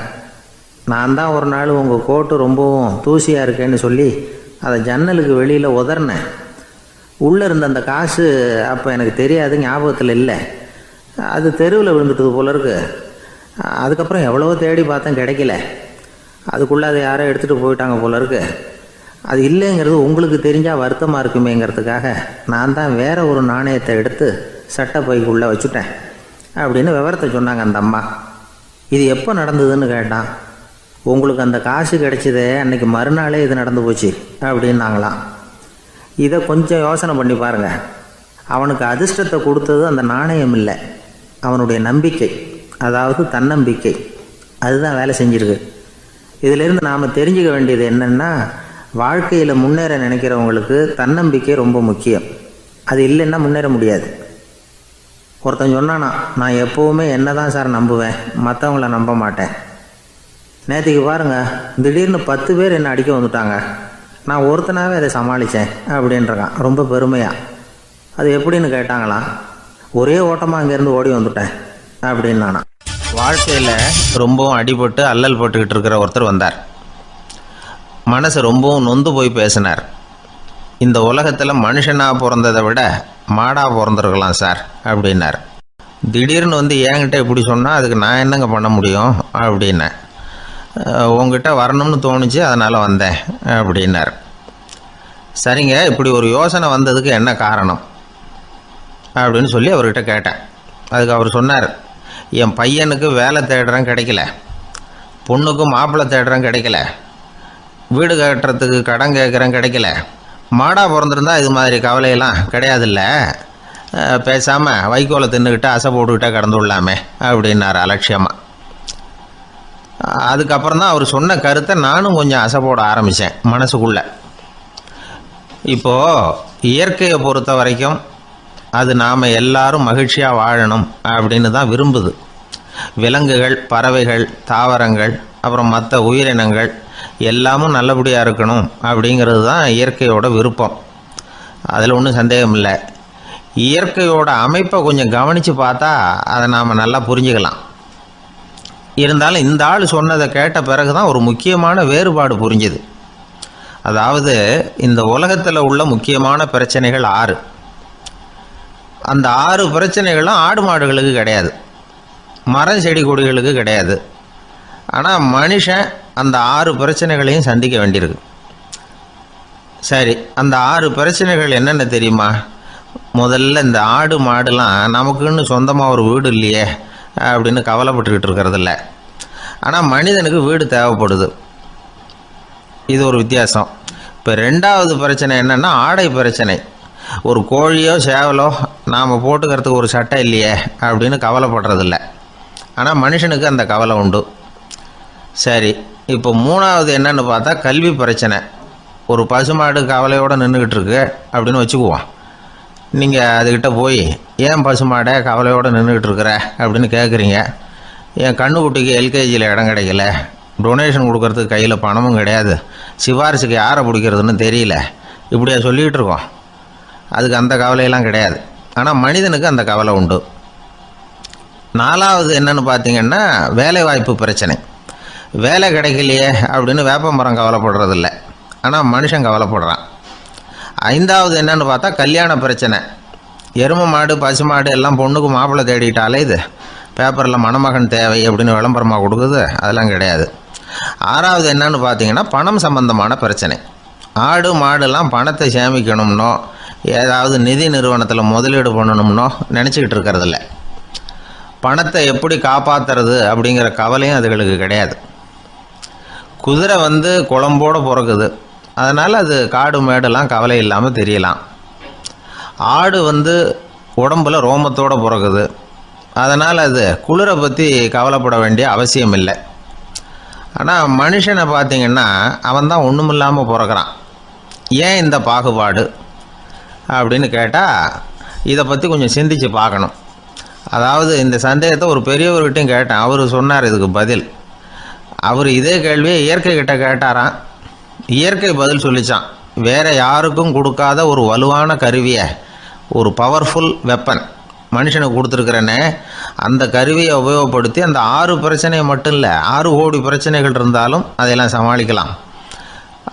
[SPEAKER 2] நான் தான் ஒரு நாள் உங்கள் கோட்டு ரொம்பவும் தூசியாக இருக்கேன்னு சொல்லி அதை ஜன்னலுக்கு வெளியில் உதறினேன். உள்ளே இருந்த அந்த காசு அப்போ எனக்கு தெரியாது, ஞாபகத்தில் இல்லை. அது தெருவில் விழுந்துட்டது போல இருக்கு. அதுக்கப்புறம் எவ்வளவோ தேடி பார்த்தேன், கிடைக்கல. அதுக்குள்ளே அதை யாரோ எடுத்துகிட்டு போயிட்டாங்க போல இருக்கு. அது இல்லைங்கிறது உங்களுக்கு தெரிஞ்சால் வருத்தமாக இருக்குமேங்கிறதுக்காக நான் தான் வேற ஒரு நாணயத்தை எடுத்து சட்டை பைக்குள்ளே வச்சுட்டேன் அப்படின்னு விவரத்தை சொன்னாங்க அந்த அம்மா. இது எப்போ நடந்ததுன்னு கேட்டான். உங்களுக்கு அந்த காசு கிடைச்சதே அன்னைக்கு மறுநாளே இது நடந்து போச்சு அப்படின்னாங்களாம். இதை கொஞ்சம் யோசனை பண்ணி பாருங்கள். அவனுக்கு அதிர்ஷ்டத்தை கொடுத்தது அந்த நாணயம் இல்லை, அவனுடைய நம்பிக்கை, அதாவது தன்னம்பிக்கை. அதுதான் வேலை செஞ்சிருக்கு. இதிலிருந்து நாம் தெரிஞ்சுக்க வேண்டியது என்னென்னா, வாழ்க்கையில் முன்னேற நினைக்கிறவங்களுக்கு தன்னம்பிக்கை ரொம்ப முக்கியம். அது இல்லைன்னா முன்னேற முடியாது. ஒருத்தன் சொன்னானா, நான் எப்போவுமே என்ன தான் சார் நம்புவேன், மற்றவங்கள நம்ப மாட்டேன். நேற்றுக்கு பாருங்கள், திடீர்னு 10 பேர் என்னை அடிக்க வந்துட்டாங்க, நான் ஒருத்தனாகவே அதை சமாளித்தேன் அப்படின்றான் ரொம்ப பெருமையாக. அது எப்படின்னு கேட்டாங்களாம். ஒரே ஓட்டமாக அங்கேருந்து ஓடி வந்துட்டேன் அப்படின்னு நானா.
[SPEAKER 1] வாழ்க்கையில் ரொம்பவும் அடிபட்டு அல்லல் போட்டுக்கிட்டு இருக்கிற ஒருத்தர் வந்தார். மனசு ரொம்பவும் நொந்து போய் பேசினார். இந்த உலகத்தில் மனுஷனாக பிறந்ததை விட மாடாக பிறந்திருக்கலாம் சார் அப்படின்னார். திடீர்னு என்கிட்ட இப்படி சொன்னால் அதுக்கு நான் என்னங்க பண்ண முடியும் அப்படின்னேன். உங்ககிட்ட வரணும்னு தோணுச்சு, அதனால் வந்தேன் அப்படின்னார். சரிங்க, இப்படி ஒரு யோசனை வந்ததுக்கு என்ன காரணம் அப்படின்னு சொல்லி அவர்கிட்ட கேட்டேன். அதுக்கு அவர் சொன்னார், என் பையனுக்கு வேலை தேடுறேன் கிடைக்கல, பொண்ணுக்கு மாப்பிள்ளை தேடுறேன் கிடைக்கல, வீடு கட்டுறதுக்கு கடன் கேட்குறேன் கிடைக்கல, மாடாக பிறந்திருந்தா இது மாதிரி கவலையெல்லாம் கிடையாதுல்ல, பேசாமல் வைக்கோலை தின்னுக்கிட்டு அசை போட்டுக்கிட்டே கடந்து விடலாமே அப்படின்னார் அலட்சியமாக.
[SPEAKER 2] அதுக்கப்புறம் தான் அவர் சொன்ன கருத்தை நானும் கொஞ்சம் அசைப்போட ஆரம்பித்தேன் மனசுக்குள்ளே. இப்போது இயற்கையை பொறுத்த வரைக்கும் அது நாம் எல்லாரும் மகிழ்ச்சியாக வாழணும் அப்படின்னு தான் விரும்புது. விலங்குகள், பறவைகள், தாவரங்கள், அப்புறம் மற்ற உயிரினங்கள் எல்லாமும் நல்லபடியாக இருக்கணும் அப்படிங்கிறது தான் இயற்கையோட விருப்பம். அதில் ஒன்றும் சந்தேகம் இல்லை. இயற்கையோட அமைப்பை கொஞ்சம் கவனித்து பார்த்தா அதை நாம் நல்லா புரிஞ்சுக்கலாம். இருந்தாலும் இந்த ஆள் சொன்னதை கேட்ட பிறகு தான் ஒரு முக்கியமான வேறுபாடு புரிஞ்சுது. அதாவது இந்த உலகத்தில் உள்ள முக்கியமான பிரச்சனைகள் 6. அந்த 6 பிரச்சனைகளும் ஆடு மாடுகளுக்கு கிடையாது, மரம் செடி கொடிகளுக்கு கிடையாது. ஆனால் மனுஷன் அந்த 6 பிரச்சனைகளையும் சந்திக்க வேண்டியிருக்கு. சரி, அந்த 6 பிரச்சனைகள் என்னென்ன தெரியுமா? முதல்ல இந்த ஆடு மாடுலாம் நமக்குன்னு சொந்தமாக ஒரு வீடு இல்லையே அப்படின்னு கவலைப்பட்டுக்கிட்டு இருக்கிறதில்ல. ஆனால் மனிதனுக்கு வீடு தேவைப்படுது. இது ஒரு வித்தியாசம். இப்போ 2வது பிரச்சனை என்னென்னா ஆடை பிரச்சனை. ஒரு கோழியோ சேவலோ நாம் போட்டுக்கிறதுக்கு ஒரு சட்டை இல்லையே அப்படின்னு கவலைப்படுறதில்ல. ஆனால் மனுஷனுக்கு அந்த கவலை உண்டு. சரி, இப்போ 3வது என்னன்னு பார்த்தா கல்வி பிரச்சனை. ஒரு பசுமாடு கவலையோடு நின்றுக்கிட்டு இருக்கு அப்படின்னு வச்சுக்குவோம். நீங்கள் அதுக்கிட்ட போய் ஏன் பசுமாடை கவலையோடு நின்றுக்கிட்டு இருக்கிற அப்படின்னு கேட்குறீங்க. என் கண்ணுக்குட்டிக்கு எல்கேஜியில் இடம் கிடைக்கல, டொனேஷன் கொடுக்கறதுக்கு கையில் பணமும் கிடையாது, சிபாரிசுக்கு யாரை பிடிக்கிறதுன்னு தெரியல, இப்படியா சொல்லிகிட்டு இருக்கோம். அதுக்கு அந்த கவலையெல்லாம் கிடையாது. ஆனால் மனிதனுக்கு அந்த கவலை உண்டு. 4வது என்னன்னு பார்த்தீங்கன்னா வேலைவாய்ப்பு பிரச்சனை. வேலை கிடைக்கலையே அப்படின்னு வேப்ப மரம் கவலைப்படுறதில்ல, ஆனால் மனுஷன் கவலைப்படுறான். 5வது என்னன்னு பார்த்தா கல்யாண பிரச்சனை. எருமை மாடு பசுமாடு எல்லாம் பொண்ணுக்கு மாப்பிள்ளை தேடிட்டாலே இது பேப்பரில் மணமகன் தேவை அப்படின்னு விளம்பரமாக கொடுக்குது, அதெல்லாம் கிடையாது. 6வது என்னன்னு பார்த்தீங்கன்னா பணம் சம்பந்தமான பிரச்சனை. ஆடு மாடுலாம் பணத்தை சேமிக்கணும்னோ ஏதாவது நிதி நிறுவனத்தில் முதலீடு பண்ணணும்னோ நினச்சிக்கிட்டு இருக்கிறதில்ல. பணத்தை எப்படி காப்பாற்றுறது அப்படிங்கிற கவலையும் அதுகளுக்கு கிடையாது. குதிரை குளம்போடு பிறக்குது, அதனால் அது காடு மேடெல்லாம் கவலை இல்லாமல் தெரியலாம். ஆடு உடம்பில் ரோமத்தோடு பிறக்குது, அதனால் அது குளிரை பற்றி கவலைப்பட வேண்டிய அவசியம் இல்லை. ஆனால் மனுஷனை பார்த்திங்கன்னா அவன் தான் ஒன்றும் இல்லாமல் பிறக்கிறான். ஏன் இந்த பாகுபாடு அப்படின்னு கேட்டால் இதை பற்றி கொஞ்சம் சிந்தித்து பார்க்கணும். அதாவது இந்த சந்தேகத்தை ஒரு பெரியவர்கிட்டையும் கேட்டேன். அவர் சொன்னார் இதுக்கு பதில். அவர் இதே கேள்வியை இயற்கை கிட்ட கேட்டாராம். இயற்கை பதில் சொல்லிச்சான். வேறு யாருக்கும் கொடுக்காத ஒரு வலுவான கருவியை, ஒரு பவர்ஃபுல் வெப்பன் மனுஷனுக்கு கொடுத்துருக்குறேன்னு, அந்த கருவியை உபயோகப்படுத்தி அந்த 6 பிரச்சனையை மட்டும் இல்லை 6 கோடி பிரச்சனைகள் இருந்தாலும் அதையெல்லாம் சமாளிக்கலாம்.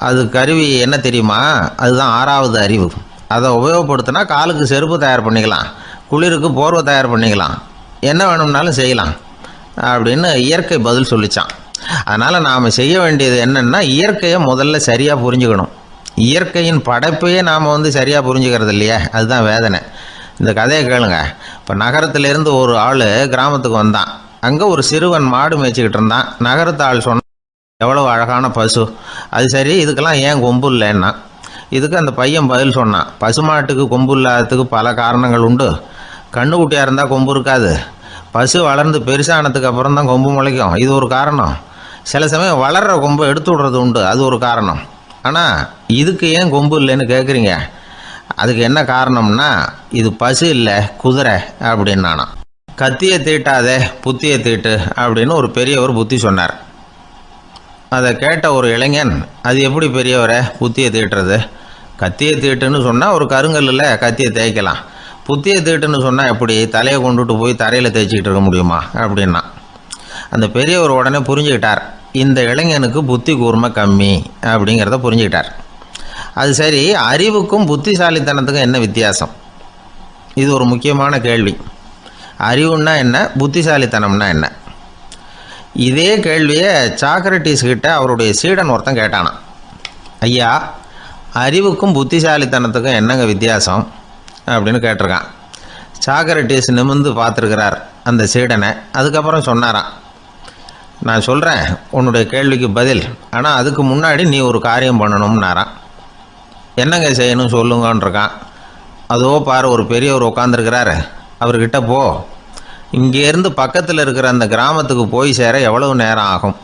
[SPEAKER 2] அது கருவி என்ன தெரியுமா? அதுதான் 6வது அறிவு. அதை உபயோகப்படுத்தினா காலுக்கு செருப்பு தயார் பண்ணிக்கலாம், குளிருக்கு போர்வை தயார் பண்ணிக்கலாம், என்ன வேணும்னாலும் செய்யலாம் அப்படின்னு இயற்கை பதில் சொல்லிச்சான். அதனால் நாம் செய்ய வேண்டியது என்னென்னா இயற்கையை முதல்ல சரியாக புரிஞ்சுக்கணும். இயற்கையின் படைப்பையே நாம் சரியாக புரிஞ்சுக்கிறது இல்லையா, அதுதான் வேதனை. இந்த கதையை கேளுங்க. இப்போ நகரத்திலேருந்து ஒரு ஆள் கிராமத்துக்கு வந்தான். அங்கே ஒரு சிறுவன் மாடு மேய்ச்சிக்கிட்டு இருந்தான். நகரத்து ஆள் சொன்னான், எவ்வளோ அழகான பசு, அது சரி இதுக்கெல்லாம் ஏன் கொம்பு இல்லைன்னா. இதுக்கு அந்த பையன் பதில் சொன்னான், பசுமாட்டுக்கு கொம்பு இல்லாததுக்கு பல காரணங்கள் உண்டு. கண்ணுக்குட்டியாக இருந்தால் கொம்பு இருக்காது, பசு வளர்ந்து பெருசானதுக்கு அப்புறம் தான் கொம்பு முளைக்கும், இது ஒரு காரணம். சில சமயம் வளர்கிற கொம்பை எடுத்து விடுறது உண்டு, அது ஒரு காரணம். ஆனால் இதுக்கு ஏன் கொம்பு இல்லைன்னு கேட்குறீங்க, அதுக்கு என்ன காரணம்னா இது பசு இல்லை குதிரை அப்படின்னானா. கத்தியை தீட்டாதே புத்தியை தீட்டு அப்படின்னு ஒரு பெரியவர் புத்தி சொன்னார். அதை கேட்ட ஒரு இளைஞன், அது எப்படி பெரியவரை புத்தியை தீட்டுறது? கத்தியை தீட்டுன்னு சொன்னால் ஒரு கருங்கல்லில் கத்தியை தேய்க்கலாம், புத்தியை தீட்டுன்னு சொன்னால் எப்படி தலையை கொண்டுட்டு போய் தரையில் தேய்ச்சிக்கிட்டு இருக்க முடியுமா அப்படின்னா. அந்த பெரியவர் உடனே புரிஞ்சுக்கிட்டார், இந்த இளைஞனுக்கு புத்தி கூர்மை கம்மி அப்படிங்கிறத புரிஞ்சுக்கிட்டார். அது சரி, அறிவுக்கும் புத்திசாலித்தனத்துக்கும் என்ன வித்தியாசம்? இது ஒரு முக்கியமான கேள்வி. அறிவுன்னா என்ன, புத்திசாலித்தனம்னா என்ன? இதே கேள்வியை சாக்ரட்டிஸ் கிட்ட அவருடைய சீடன் ஒருத்தன் கேட்டானான். ஐயா, அறிவுக்கும் புத்திசாலித்தனத்துக்கும் என்னங்க வித்தியாசம் அப்படின்னு கேட்டிருக்கான். சாக்ரட்டிஸ் நிமிர்ந்து பார்த்துருக்கிறார் அந்த சீடனை. அதுக்கப்புறம் சொன்னாராம், நான் சொல்கிறேன் உன்னுடைய கேள்விக்கு பதில், ஆனால் அதுக்கு முன்னாடி நீ ஒரு காரியம் பண்ணணும்னாரான். என்னங்க செய்யணும் சொல்லுங்கன்றிருக்கான். அதோ பாரு ஒரு பெரியவர் உட்காந்துருக்கிறாரு, அவர்கிட்ட போ, இங்கேருந்து பக்கத்தில் இருக்கிற அந்த கிராமத்துக்கு போய் சேர எவ்வளவு நேரம் ஆகும்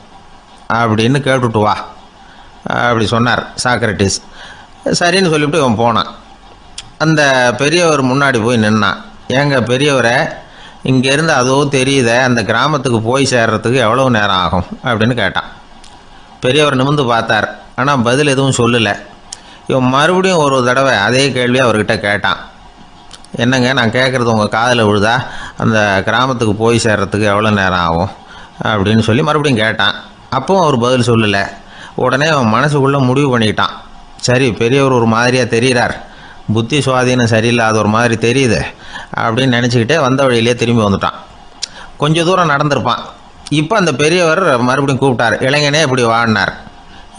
[SPEAKER 2] அப்படின்னு கேட்டுட்டு வா அப்படி சொன்னார் சாக்ரட்டிஸ். சரின்னு சொல்லிவிட்டு இவன் போனான். அந்த பெரியவர் முன்னாடி போய் நின்னான். ஏங்க பெரியவரை, இங்கேருந்து அதோ தெரியுத அந்த கிராமத்துக்கு போய் சேர்றதுக்கு எவ்வளோ நேரம் ஆகும் அப்படின்னு கேட்டான். பெரியவர் நிமிர்ந்து பார்த்தார். ஆனால் பதில் எதுவும் சொல்லலை. இவன் மறுபடியும் ஒரு தடவை அதே கேள்வியை அவர்கிட்ட கேட்டான். என்னங்க, நான் கேட்குறது உங்கள் காதில் விழுதா? அந்த கிராமத்துக்கு போய் சேர்றதுக்கு எவ்வளோ நேரம் ஆகும் அப்படின்னு சொல்லி மறுபடியும் கேட்டான். அப்பவும் அவர் பதில் சொல்லலை. உடனே அவன் மனசுக்குள்ளே முடிவு பண்ணிக்கிட்டான். சரி, பெரியவர் ஒரு மாதிரியாக தெரிகிறார், புத்தி சுவாதீனம் சரியில்லாத ஒரு மாதிரி தெரியுது அப்படின்னு நினச்சிக்கிட்டே வந்த வழியிலே திரும்பி வந்துட்டான். கொஞ்சம் தூரம் நடந்திருப்பான். இப்போ அந்த பெரியவர் மறுபடியும் கூப்பிட்டார். இளைஞனே இப்படி வாடினார்.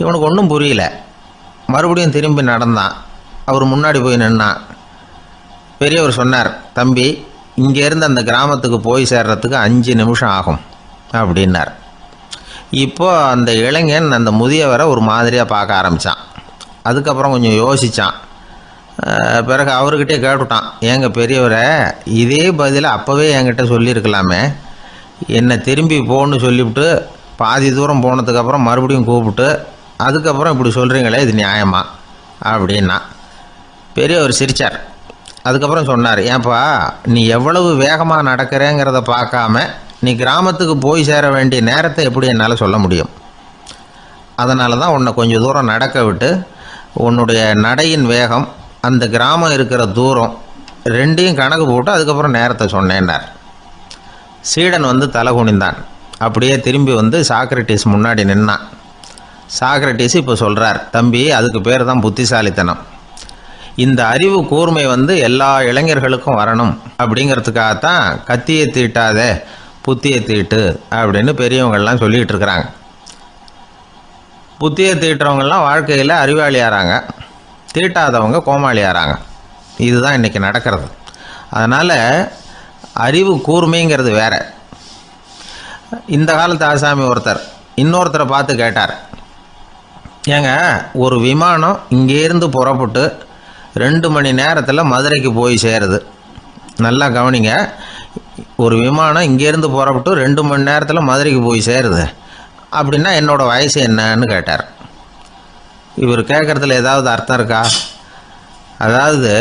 [SPEAKER 2] இவனுக்கு ஒன்றும் புரியல. மறுபடியும் திரும்பி நடந்தான். அவர் முன்னாடி போய் நின்னான். பெரியவர் சொன்னார், தம்பி, இங்கேருந்து அந்த கிராமத்துக்கு போய் சேர்றதுக்கு 5 நிமிஷம் ஆகும் அப்படின்னார். இப்போ அந்த இளைஞன் அந்த முதியவரை ஒரு மாதிரியாக பார்க்க ஆரம்பித்தான். அதுக்கப்புறம் கொஞ்சம் யோசித்தான். பிறகு அவர்கிட்டே கேட்டுட்டான், ஏங்க பெரியவரை, இதே பதிலை அப்போவே என்கிட்ட சொல்லியிருக்கலாமே, என்னை திரும்பி போன்னு சொல்லிவிட்டு பாதி தூரம் போனதுக்கப்புறம் மறுபடியும் கூப்பிட்டு அதுக்கப்புறம் இப்படி சொல்கிறீங்களே, இது நியாயமா அப்படின்னா. பெரியவர் சிரித்தார். அதுக்கப்புறம் சொன்னார், ஏன்பா, நீ எவ்வளவு வேகமாக நடக்கிறேங்கிறத பார்க்காம நீ கிராமத்துக்கு போய் சேர வேண்டிய நேரத்தை எப்படி என்னால் சொல்ல முடியும்? அதனால தான் உன்னை கொஞ்சம் தூரம் நடக்க விட்டு உன்னுடைய நடையின் வேகம், அந்த கிராமம் இருக்கிற தூரம் ரெண்டையும் கணக்கு போட்டு அதுக்கப்புறம் நேரத்தை சொன்னேன்னார். சீடன் வந்து தலை குனிந்தான். அப்படியே திரும்பி வந்து சாக்ரட்டிஸ் முன்னாடி நின்னான். சாக்ரட்டிஸ் இப்போ சொல்கிறார், தம்பி, அதுக்கு பேர் தான் புத்திசாலித்தனம். இந்த அறிவு கூர்மை வந்து எல்லா இளைஞர்களுக்கும் வரணும் அப்படிங்கிறதுக்காகத்தான் கத்தியை தீட்டாத புத்தியை தீட்டு அப்படின்னு பெரியவங்கள்லாம் சொல்லிகிட்டு இருக்கிறாங்க. புத்தியை தீட்டுறவங்கெல்லாம் வாழ்க்கையில் அறிவாளியாகிறாங்க, தீட்டாதவங்க கோமாளியாகிறாங்க. இதுதான் இன்றைக்கி நடக்கிறது. அதனால் அறிவு கூர்மைங்கிறது வேற. இந்த காலத்து ஆசாமி ஒருத்தர் இன்னொருத்தரை பார்த்து கேட்டார், ஏங்க, ஒரு விமானம் இங்கேருந்து புறப்பட்டு 2 மணி நேரத்தில் மதுரைக்கு போய் சேருது. நல்லா கவனிங்க, ஒரு விமானம் இங்கேருந்து புறப்பட்டு 2 மணி நேரத்தில் மதுரைக்கு போய் சேருது அப்படின்னா என்னோடய வயசு என்னன்னு கேட்டார். இவர் கேட்குறதுல ஏதாவது அர்த்தம் இருக்கா? அதாவது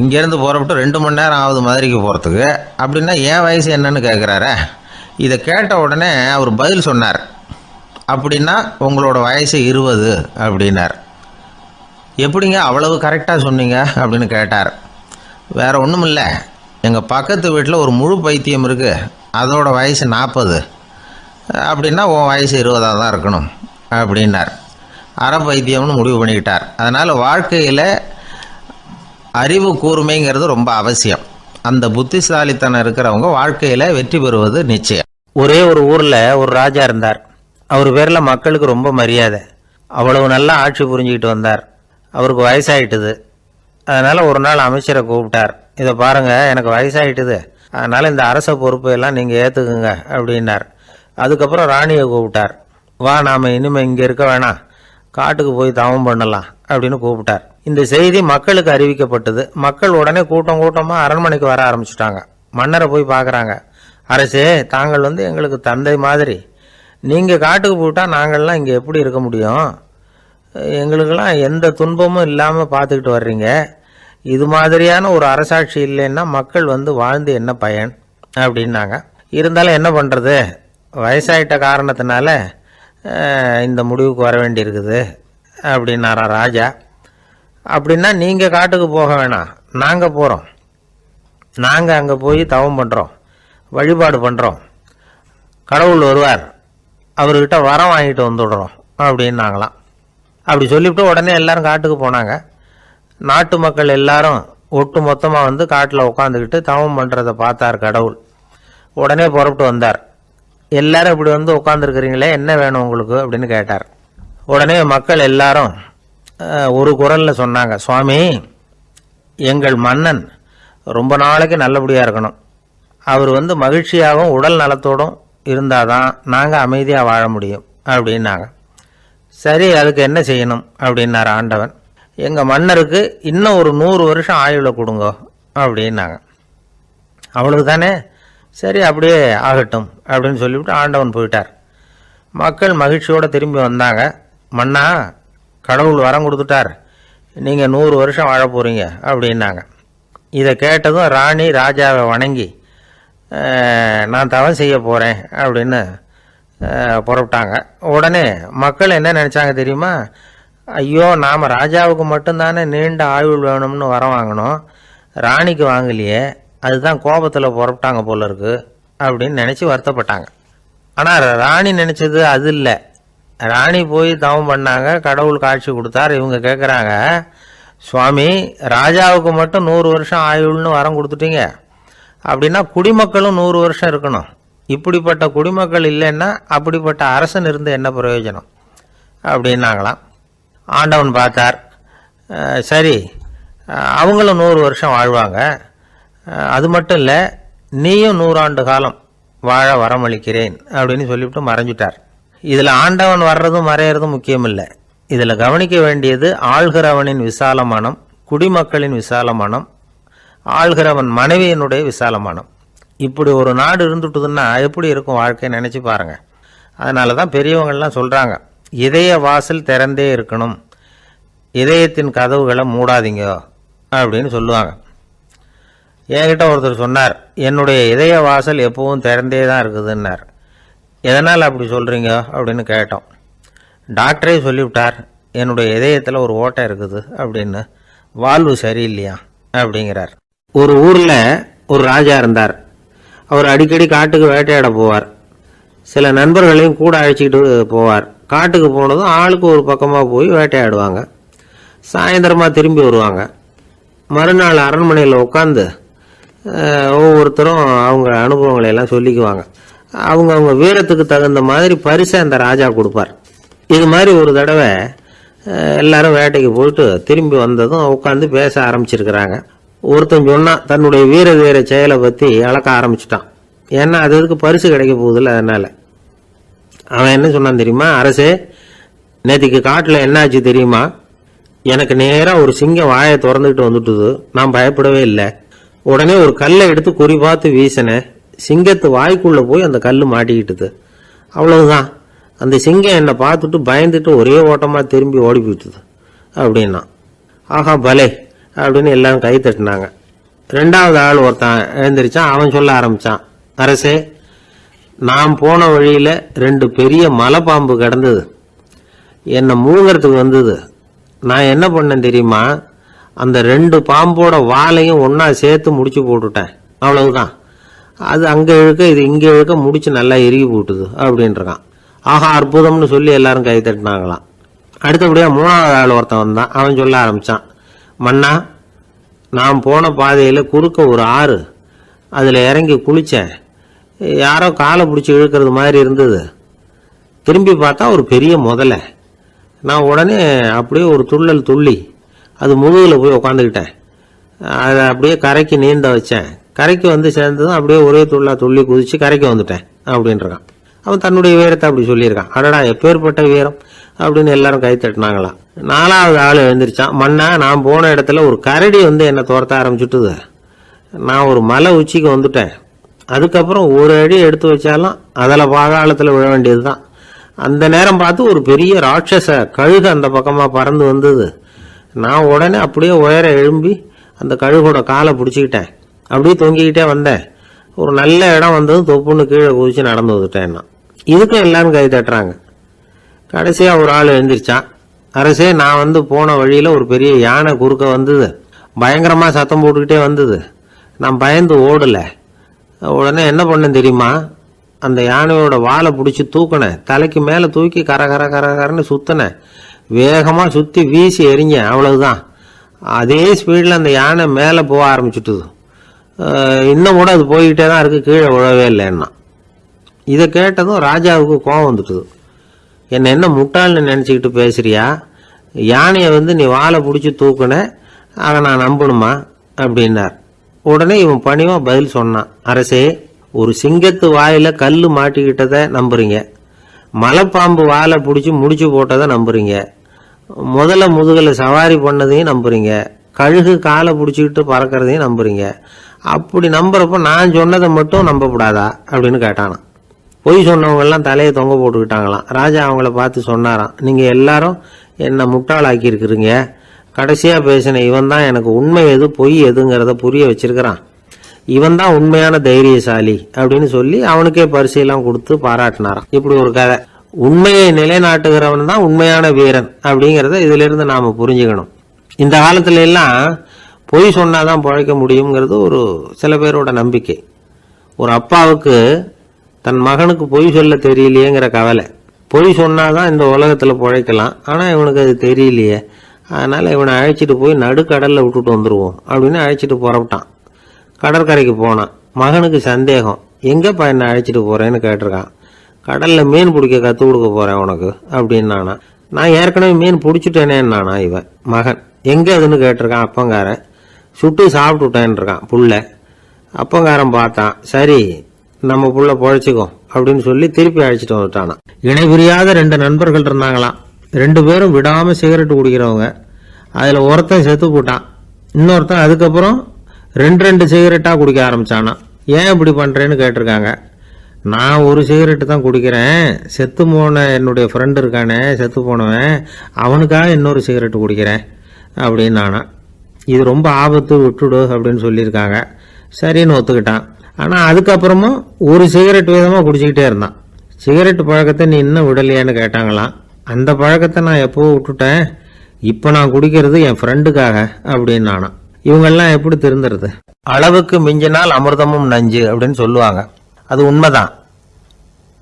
[SPEAKER 2] இங்கேருந்து புறப்பட்டு 2 மணி நேரம் ஆகுது மதுரைக்கு போகிறதுக்கு, அப்படின்னா என் வயசு என்னன்னு கேட்குறாரு. இதை கேட்ட உடனே அவர் பதில் சொன்னார், அப்படின்னா உங்களோட வயசு 20 அப்படின்னார். எப்படிங்க அவ்வளவு கரெக்டாக சொன்னீங்க அப்படின்னு கேட்டார். வேறு ஒன்றும் இல்லை, எங்கள் பக்கத்து வீட்டில் ஒரு முழு பைத்தியம் இருக்குது, அதோட வயசு 40, அப்படின்னா உன் வயசு 20 தான் இருக்கணும் அப்படின்னார். அரை பைத்தியம்னு முடிவு பண்ணிக்கிட்டார். அதனால் வாழ்க்கையில் அறிவு கூர்மைங்கிறது ரொம்ப அவசியம். அந்த புத்திசாலித்தனம் இருக்கிறவங்க வாழ்க்கையில் வெற்றி பெறுவது நிச்சயம்.
[SPEAKER 1] ஒரே ஒரு ஊரில் ஒரு ராஜா இருந்தார். அவர் பேரில் மக்களுக்கு ரொம்ப மரியாதை. அவ்வளவு நல்லா ஆட்சி புரிஞ்சுக்கிட்டு வந்தார். அவருக்கு வயசாயிட்டுது. அதனால் ஒரு நாள் அமைச்சரை கூப்பிட்டார். இதை பாருங்கள், எனக்கு வயசாயிட்டுது, அதனால் இந்த அரச பொறுப்பையெல்லாம் நீங்கள் ஏற்றுக்குங்க அப்படின்னார். அதுக்கப்புறம் ராணியை கூப்பிட்டார். வா, நாம் இனிமேல் இங்கே இருக்க வேணாம், காட்டுக்கு போய் தவம் பண்ணலாம் அப்படின்னு கூப்பிட்டார். இந்த செய்தி மக்களுக்கு அறிவிக்கப்பட்டது. மக்கள் உடனே கூட்டம் கூட்டமாக அரண்மனைக்கு வர ஆரம்பிச்சுட்டாங்க. மன்னரை போய் பார்க்குறாங்க. அரசே, தாங்கள் வந்து எங்களுக்கு தந்தை மாதிரி, நீங்கள் காட்டுக்கு போயிட்டால் நாங்கள்லாம் இங்கே எப்படி இருக்க முடியும்? எங்களுக்கெல்லாம் எந்த துன்பமும் இல்லாமல் பார்த்துக்கிட்டு வர்றீங்க. இது மாதிரியான ஒரு அரசாட்சி இல்லைன்னா மக்கள் வந்து வாழ்ந்து என்ன பயன் அப்படின்னாங்க. இருந்தாலும் என்ன பண்ணுறது, வயசாயிட்ட காரணத்தினால இந்த முடிவுக்கு வர வேண்டியிருக்குது அப்படின்னாரா ராஜா. அப்படின்னா நீங்கள் காட்டுக்கு போக வேணாம், நாங்கள் போகிறோம். நாங்கள் அங்கே போய் தவம் பண்ணுறோம், வழிபாடு பண்ணுறோம், கடவுள் வருவார், அவர்கிட்ட வரம் வாங்கிட்டு வந்துடுறோம் அப்படின்னாங்களாம். அப்படி சொல்லிவிட்டு உடனே எல்லாரும் காட்டுக்கு போனாங்க. நாட்டு மக்கள் எல்லாரும் ஒட்டு மொத்தமாக வந்து காட்டில் உட்காந்துக்கிட்டு தவம் பண்ணுறதை பார்த்தார் கடவுள். உடனே புறப்பட்டு வந்தார். எல்லாரும் இப்படி வந்து உட்காந்துருக்கிறீங்களே, என்ன வேணும் உங்களுக்கு அப்படின்னு கேட்டார். உடனே மக்கள் எல்லாரும் ஒரு குரலில் சொன்னாங்க, சுவாமி, எங்கள் மன்னன் ரொம்ப நாளைக்கு நல்லபடியாக இருக்கணும், அவர் வந்து மகிழ்ச்சியாகவும் உடல் நலத்தோடும் இருந்தால் தான் நாங்கள் அமைதியாக வாழ முடியும் அப்படின்னாங்க. சரி, அதுக்கு என்ன செய்யணும் அப்படின்னார் ஆண்டவன். எங்கள் மன்னருக்கு இன்னும் ஒரு 100 வருஷம் ஆயுளை கொடுங்க அப்படின்னாங்க. அவ்வளவு தானே, சரி அப்படியே ஆகட்டும் அப்படின்னு சொல்லிவிட்டு ஆண்டவன் போயிட்டார். மக்கள் மகிழ்ச்சியோடு திரும்பி வந்தாங்க. மன்னா, கடவுள் வரம் கொடுத்துட்டார், நீங்கள் 100 வருஷம் வாழ போகிறீங்க அப்படின்னாங்க. இதை கேட்டதும் ராணி ராஜாவை வணங்கி நான் தவம் செய்ய போகிறேன் அப்படின்னு புறப்பட்டாங்க. உடனே மக்கள் என்ன நினச்சாங்க தெரியுமா? ஐயோ, நாம் ராஜாவுக்கு மட்டும்தானே நீண்ட ஆயுள் வேணும்னு வரம் வாங்கினோம், ராணிக்கு வாங்கலையே, அதுதான் கோபத்தில் புறப்பட்டாங்க போல இருக்கு அப்படின்னு நினச்சி வருத்தப்பட்டாங்க. ஆனால் ராணி நினச்சது அது இல்லை. ராணி போய் தவம் பண்ணாங்க, கடவுள் காட்சி கொடுத்தார். இவங்க கேட்குறாங்க, சுவாமி, ராஜாவுக்கு மட்டும் 100 வருஷம் ஆயுள்னு வரம் கொடுத்துட்டீங்க, அப்படின்னா குடிமக்களும் 100 வருஷம் இருக்கணும். இப்படிப்பட்ட குடிமக்கள் இல்லைன்னா அப்படிப்பட்ட அரசன் இருந்து என்ன பிரயோஜனம் அப்படின்னாங்களாம். ஆண்டவன் பார்த்தார், சரி, அவங்களும் 100 வருஷம் வாழ்வாங்க, அது மட்டும் இல்லை, நீயும் 100 ஆண்டு காலம் வாழ வரமளிக்கிறேன் அப்படின்னு சொல்லிவிட்டு மறைஞ்சிட்டார். இதில் ஆண்டவன் வர்றதும் மறையிறதும் முக்கியம் இல்லை. இதில் கவனிக்க வேண்டியது ஆள்கிறவனின் விசால மனம், குடிமக்களின் விசால மனம், ஆள்கிறவன் மனைவியினுடைய விசால மனம். இப்படி ஒரு நாடு இருந்துட்டுதுன்னா எப்படி இருக்கும் வாழ்க்கை நினச்சி பாருங்கள். அதனால தான் பெரியவங்கள்லாம் சொல்கிறாங்க, இதய வாசல் திறந்தே இருக்கணும், இதயத்தின் கதவுகளை மூடாதீங்க அப்படின்னு சொல்லுவாங்க. என்கிட்ட ஒருத்தர் சொன்னார், என்னுடைய இதய வாசல் எப்பவும் திறந்தே தான் இருக்குதுன்னார். எதனால் அப்படி சொல்கிறீங்க அப்படின்னு கேட்டோம். டாக்டரே சொல்லிவிட்டார், என்னுடைய இதயத்தில் ஒரு ஓட்டை இருக்குது அப்படின்னு, வால்வு சரியில்லையா அப்படிங்கிறார். ஒரு ஊரில் ஒரு ராஜா இருந்தார். அவர் அடிக்கடி காட்டுக்கு வேட்டையாட போவார். சில நண்பர்களையும் கூட அழைச்சிக்கிட்டு போவார். காட்டுக்கு போனதும் ஆளுக்கு ஒரு பக்கமாக போய் வேட்டையாடுவாங்க. சாயந்தரமாக திரும்பி வருவாங்க. மறுநாள் அரண்மனையில் உட்காந்து ஒவ்வொருத்தரும் அவங்க அனுபவங்களை எல்லாம் சொல்லிக்குவாங்க. அவங்க வீரத்துக்கு தகுந்த மாதிரி பரிசை அந்த ராஜா கொடுப்பார். இது மாதிரி ஒரு தடவை எல்லாரும் வேட்டைக்கு போயிட்டு திரும்பி வந்ததும் உட்காந்து பேச ஆரம்பிச்சிருக்கிறாங்க. ஒருத்தன் சொன்னான், தன்னுடைய வீர செயலை பற்றி அளக்க ஆரம்பிச்சிட்டான். ஏன்னா அதுக்கு பரிசு கிடைக்க போகுதில்ல, அதனால். அவன் என்ன சொன்னான் தெரியுமா? அரசே, நேற்றுக்கு காட்டில் என்னாச்சு தெரியுமா? எனக்கு நேராக ஒரு சிங்கம் வாயை திறந்துக்கிட்டு வந்துட்டுது. நான் பயப்படவே இல்லை. உடனே ஒரு கல்லை எடுத்து குறி பார்த்து வீசினேன். சிங்கத்து வாய்க்குள்ளே போய் அந்த கல் மாட்டிக்கிட்டுது. அவ்வளவுதான். அந்த சிங்கம் என்னை பார்த்துட்டு பயந்துட்டு ஒரே ஓட்டமாக திரும்பி ஓடி போயிட்டுது அப்படின்னா. ஆஹா பலே அப்படின்னு எல்லாரும் கை தட்டினாங்க. ரெண்டாவது ஆள் ஒருத்தன் எழுந்திரிச்சான். அவன் சொல்ல ஆரம்பித்தான், அரசே, நான் போன வழியில் 2 பெரிய மலைப்பாம்பு கிடந்தது, என்னை மூங்கிறதுக்கு வந்தது. நான் என்ன பண்ணேன் தெரியுமா? அந்த 2 பாம்போட வாலையும் ஒன்றா சேர்த்து முடிச்சு போட்டுட்டேன். அவ்வளவுதான். அது அங்கே இழுக்க இது இங்கே இழுக்க முடிச்சு நல்லா இறுகி போட்டுது அப்படின்றான். ஆஹா அற்புதம்னு சொல்லி எல்லாரும் கை தட்டினாங்களாம். அடுத்தபடியாக 3வது ஆள் ஒருத்தன் வந்தான். அவன் சொல்ல ஆரம்பித்தான், மன்னா, நான் போன பாதையில் குறுக்க ஒரு ஆறு, அதில் இறங்கி குளித்தேன். யாரோ காலை பிடிச்சி இழுக்கிறது மாதிரி இருந்தது. திரும்பி பார்த்தா ஒரு பெரிய முதலை. நான் உடனே அப்படியே ஒரு துள்ளல் துள்ளி அது முதுகில் போய் உக்காந்துக்கிட்டேன். அதை அப்படியே கரைக்கு நீந்த வச்சேன். கரைக்கு வந்து சேர்ந்ததும் அப்படியே ஒரே துள்ளி குதித்து கரைக்கு வந்துட்டேன் அப்படின்றான். அவன் தன்னுடைய வீரத்தை அப்படி சொல்லியிருக்கான். அடடா, எப்பேற்பட்ட வீரம் அப்படின்னு எல்லாரும் கை தட்டினாங்களாம். 4வது ஆள் எழுந்திரிச்சான். மன்னா, நான் போன இடத்துல ஒரு கரடி வந்து என்னை துரத்த ஆரம்பிச்சுட்டுது. நான் ஒரு மலை உச்சிக்கு வந்துட்டேன். அதுக்கப்புறம் ஒரு அடி எடுத்து வச்சாலும் அதில் பாதாளத்தில் விழ வேண்டியது தான். அந்த நேரம் பார்த்து ஒரு பெரிய ராட்சச கழுகு அந்த பக்கமாக பறந்து வந்தது. நான் உடனே அப்படியே உயர எழும்பி அந்த கழுகோட காலை பிடிச்சிக்கிட்டேன். அப்படியே தொங்கிக்கிட்டே வந்தேன். ஒரு நல்ல இடம் வந்ததும் தொப்புன்னு கீழே குதிச்சு நடந்து வந்துட்டேன்னா. இதுக்கும் எல்லாரும் கை தட்டுறாங்க. கடைசியாக ஒரு ஆள் எழுந்திரிச்சான். அரசே, நான் வந்து போன வழியில் ஒரு பெரிய யானை குறுக்க வந்தது. பயங்கரமாக சத்தம் போட்டுக்கிட்டே வந்தது. நான் பயந்து ஓடலை. உடனே என்ன பண்ணேன் தெரியுமா? அந்த யானையோட வாலை பிடிச்சி தூக்கினேன். தலைக்கு மேலே தூக்கி கரன்னு சுற்றினேன். வேகமாக சுற்றி வீசி எறிஞ்சேன். அவ்வளவுதான். அதே ஸ்பீடில் அந்த யானை மேலே போக ஆரம்பிச்சுட்டுது. இன்னும் கூட அது போய்கிட்டே தான் இருக்குது, கீழே விழவே இல்லைன்னா. இதை கேட்டதும் ராஜாவுக்கு கோபம் வந்துட்டுது. என்ன முட்டாள்னு நினச்சிக்கிட்டு பேசுறியா? யானையை வந்து நீ வாழை பிடிச்சி தூக்குன, அதை நான் நம்பணுமா அப்படின்னார். உடனே இவன் பணிவாக பதில் சொன்னான். அரசே, ஒரு சிங்கத்து வாயில கல் மாட்டிக்கிட்டதை நம்புறீங்க, மலைப்பாம்பு வாழை பிடிச்சி முடிச்சு போட்டதை நம்புறீங்க, முதல்ல முதுகில் சவாரி பண்ணதையும் நம்புறீங்க, கழுகு காலை பிடிச்சிக்கிட்டு பறக்கிறதையும் நம்புறீங்க. அப்படி நம்புறப்ப நான் சொன்னதை மட்டும் நம்பக்கூடாதா அப்படின்னு கேட்டானான். பொய் சொன்னவங்கெல்லாம் தலையை தொங்க போட்டுக்கிட்டாங்களாம். ராஜா அவங்கள பார்த்து சொன்னாராம், நீங்கள் எல்லாரும் என்னை முட்டாளாக்கி இருக்கிறீங்க. கடைசியாக பேசின இவன் தான் எனக்கு உண்மை எது பொய் எதுங்கிறத புரிய வச்சிருக்கிறான். இவன் தான் உண்மையான தைரியசாலி அப்படின்னு சொல்லி அவனுக்கே பரிசையெல்லாம் கொடுத்து பாராட்டினாராம். இப்படி ஒரு கதை. உண்மையை நிலைநாட்டுகிறவன் தான் உண்மையான வீரன் அப்படிங்கிறத இதிலிருந்து நாம் புரிஞ்சுக்கணும். இந்த காலத்துல எல்லாம் பொய் சொன்னாதான் பிழைக்க முடியுங்கிறது ஒரு சில பேரோட நம்பிக்கை. ஒரு அப்பாவுக்கு தன் மகனுக்கு பொய் சொல்ல தெரியலையேங்கிற கவலை. பொய் சொன்னாதான் இந்த உலகத்தில் பிழைக்கலாம், ஆனால் இவனுக்கு அது தெரியலையே, அதனால் இவனை அழைச்சிட்டு போய் நடுக்கடலில் விட்டுட்டு வந்துடுவோம் அப்படின்னு அழைச்சிட்டு புறப்பட்டான். கடற்கரைக்கு போனான். மகனுக்கு சந்தேகம், எங்கேப்பா என்னை அழைச்சிட்டு போகிறேன்னு கேட்டிருக்கான். கடலில் மீன் பிடிக்க கற்றுக் கொடுக்க போகிறேன் உனக்கு அப்படின்னானா. நான் ஏற்கனவே மீன் பிடிச்சிட்டேனேன்னானா இவன் மகன். எங்கே அதுன்னு கேட்டிருக்கான் அப்பங்காரன். சுட்டு சாப்பிட்டுட்டேன்னு இருக்கான் புள்ள. அப்பங்காரன் பார்த்தான், சரி நம்ம புள்ள பொழைச்சிக்கும் அப்படின்னு சொல்லி திருப்பி அழைச்சிட்டு வந்துட்டானா. இணை புரியாத 2 நண்பர்கள் இருந்தாங்களாம். 2 பேரும் விடாமல் சிகரெட்டு குடிக்கிறவங்க. அதில் ஒருத்தன் செத்து போட்டான். இன்னொருத்தன் அதுக்கப்புறம் 2 சிகரெட்டாக குடிக்க ஆரம்பிச்சானா. ஏன் இப்படி பண்ணுறேன்னு கேட்டிருக்காங்க. நான் ஒரு சிகரெட்டு தான் குடிக்கிறேன், செத்து போன என்னுடைய ஃப்ரெண்டு இருக்கானே செத்து போனவன், அவனுக்காக இன்னொரு சிகரெட்டு குடிக்கிறேன் அப்படின்னு நானா. இது ரொம்ப ஆபத்து, விட்டுடு அப்படின்னு சொல்லியிருக்காங்க. சரின்னு ஒத்துக்கிட்டான். ஆனால் அதுக்கப்புறமும் ஒரு சிகரெட் வீதமாக குடிச்சிக்கிட்டே இருந்தான். சிகரெட்டு பழக்கத்தை நீ இன்னும் விடலையான்னு கேட்டாங்களாம். அந்த பழக்கத்தை நான் எப்போ விட்டுட்டேன், இப்போ நான் குடிக்கிறது என் ஃப்ரெண்டுக்காக அப்படின்னு நானா. இவங்கெல்லாம் எப்படி திருந்துறது? அளவுக்கு மிஞ்சினால் அமிர்தமும் நஞ்சு அப்படின்னு சொல்லுவாங்க. அது உண்மைதான்.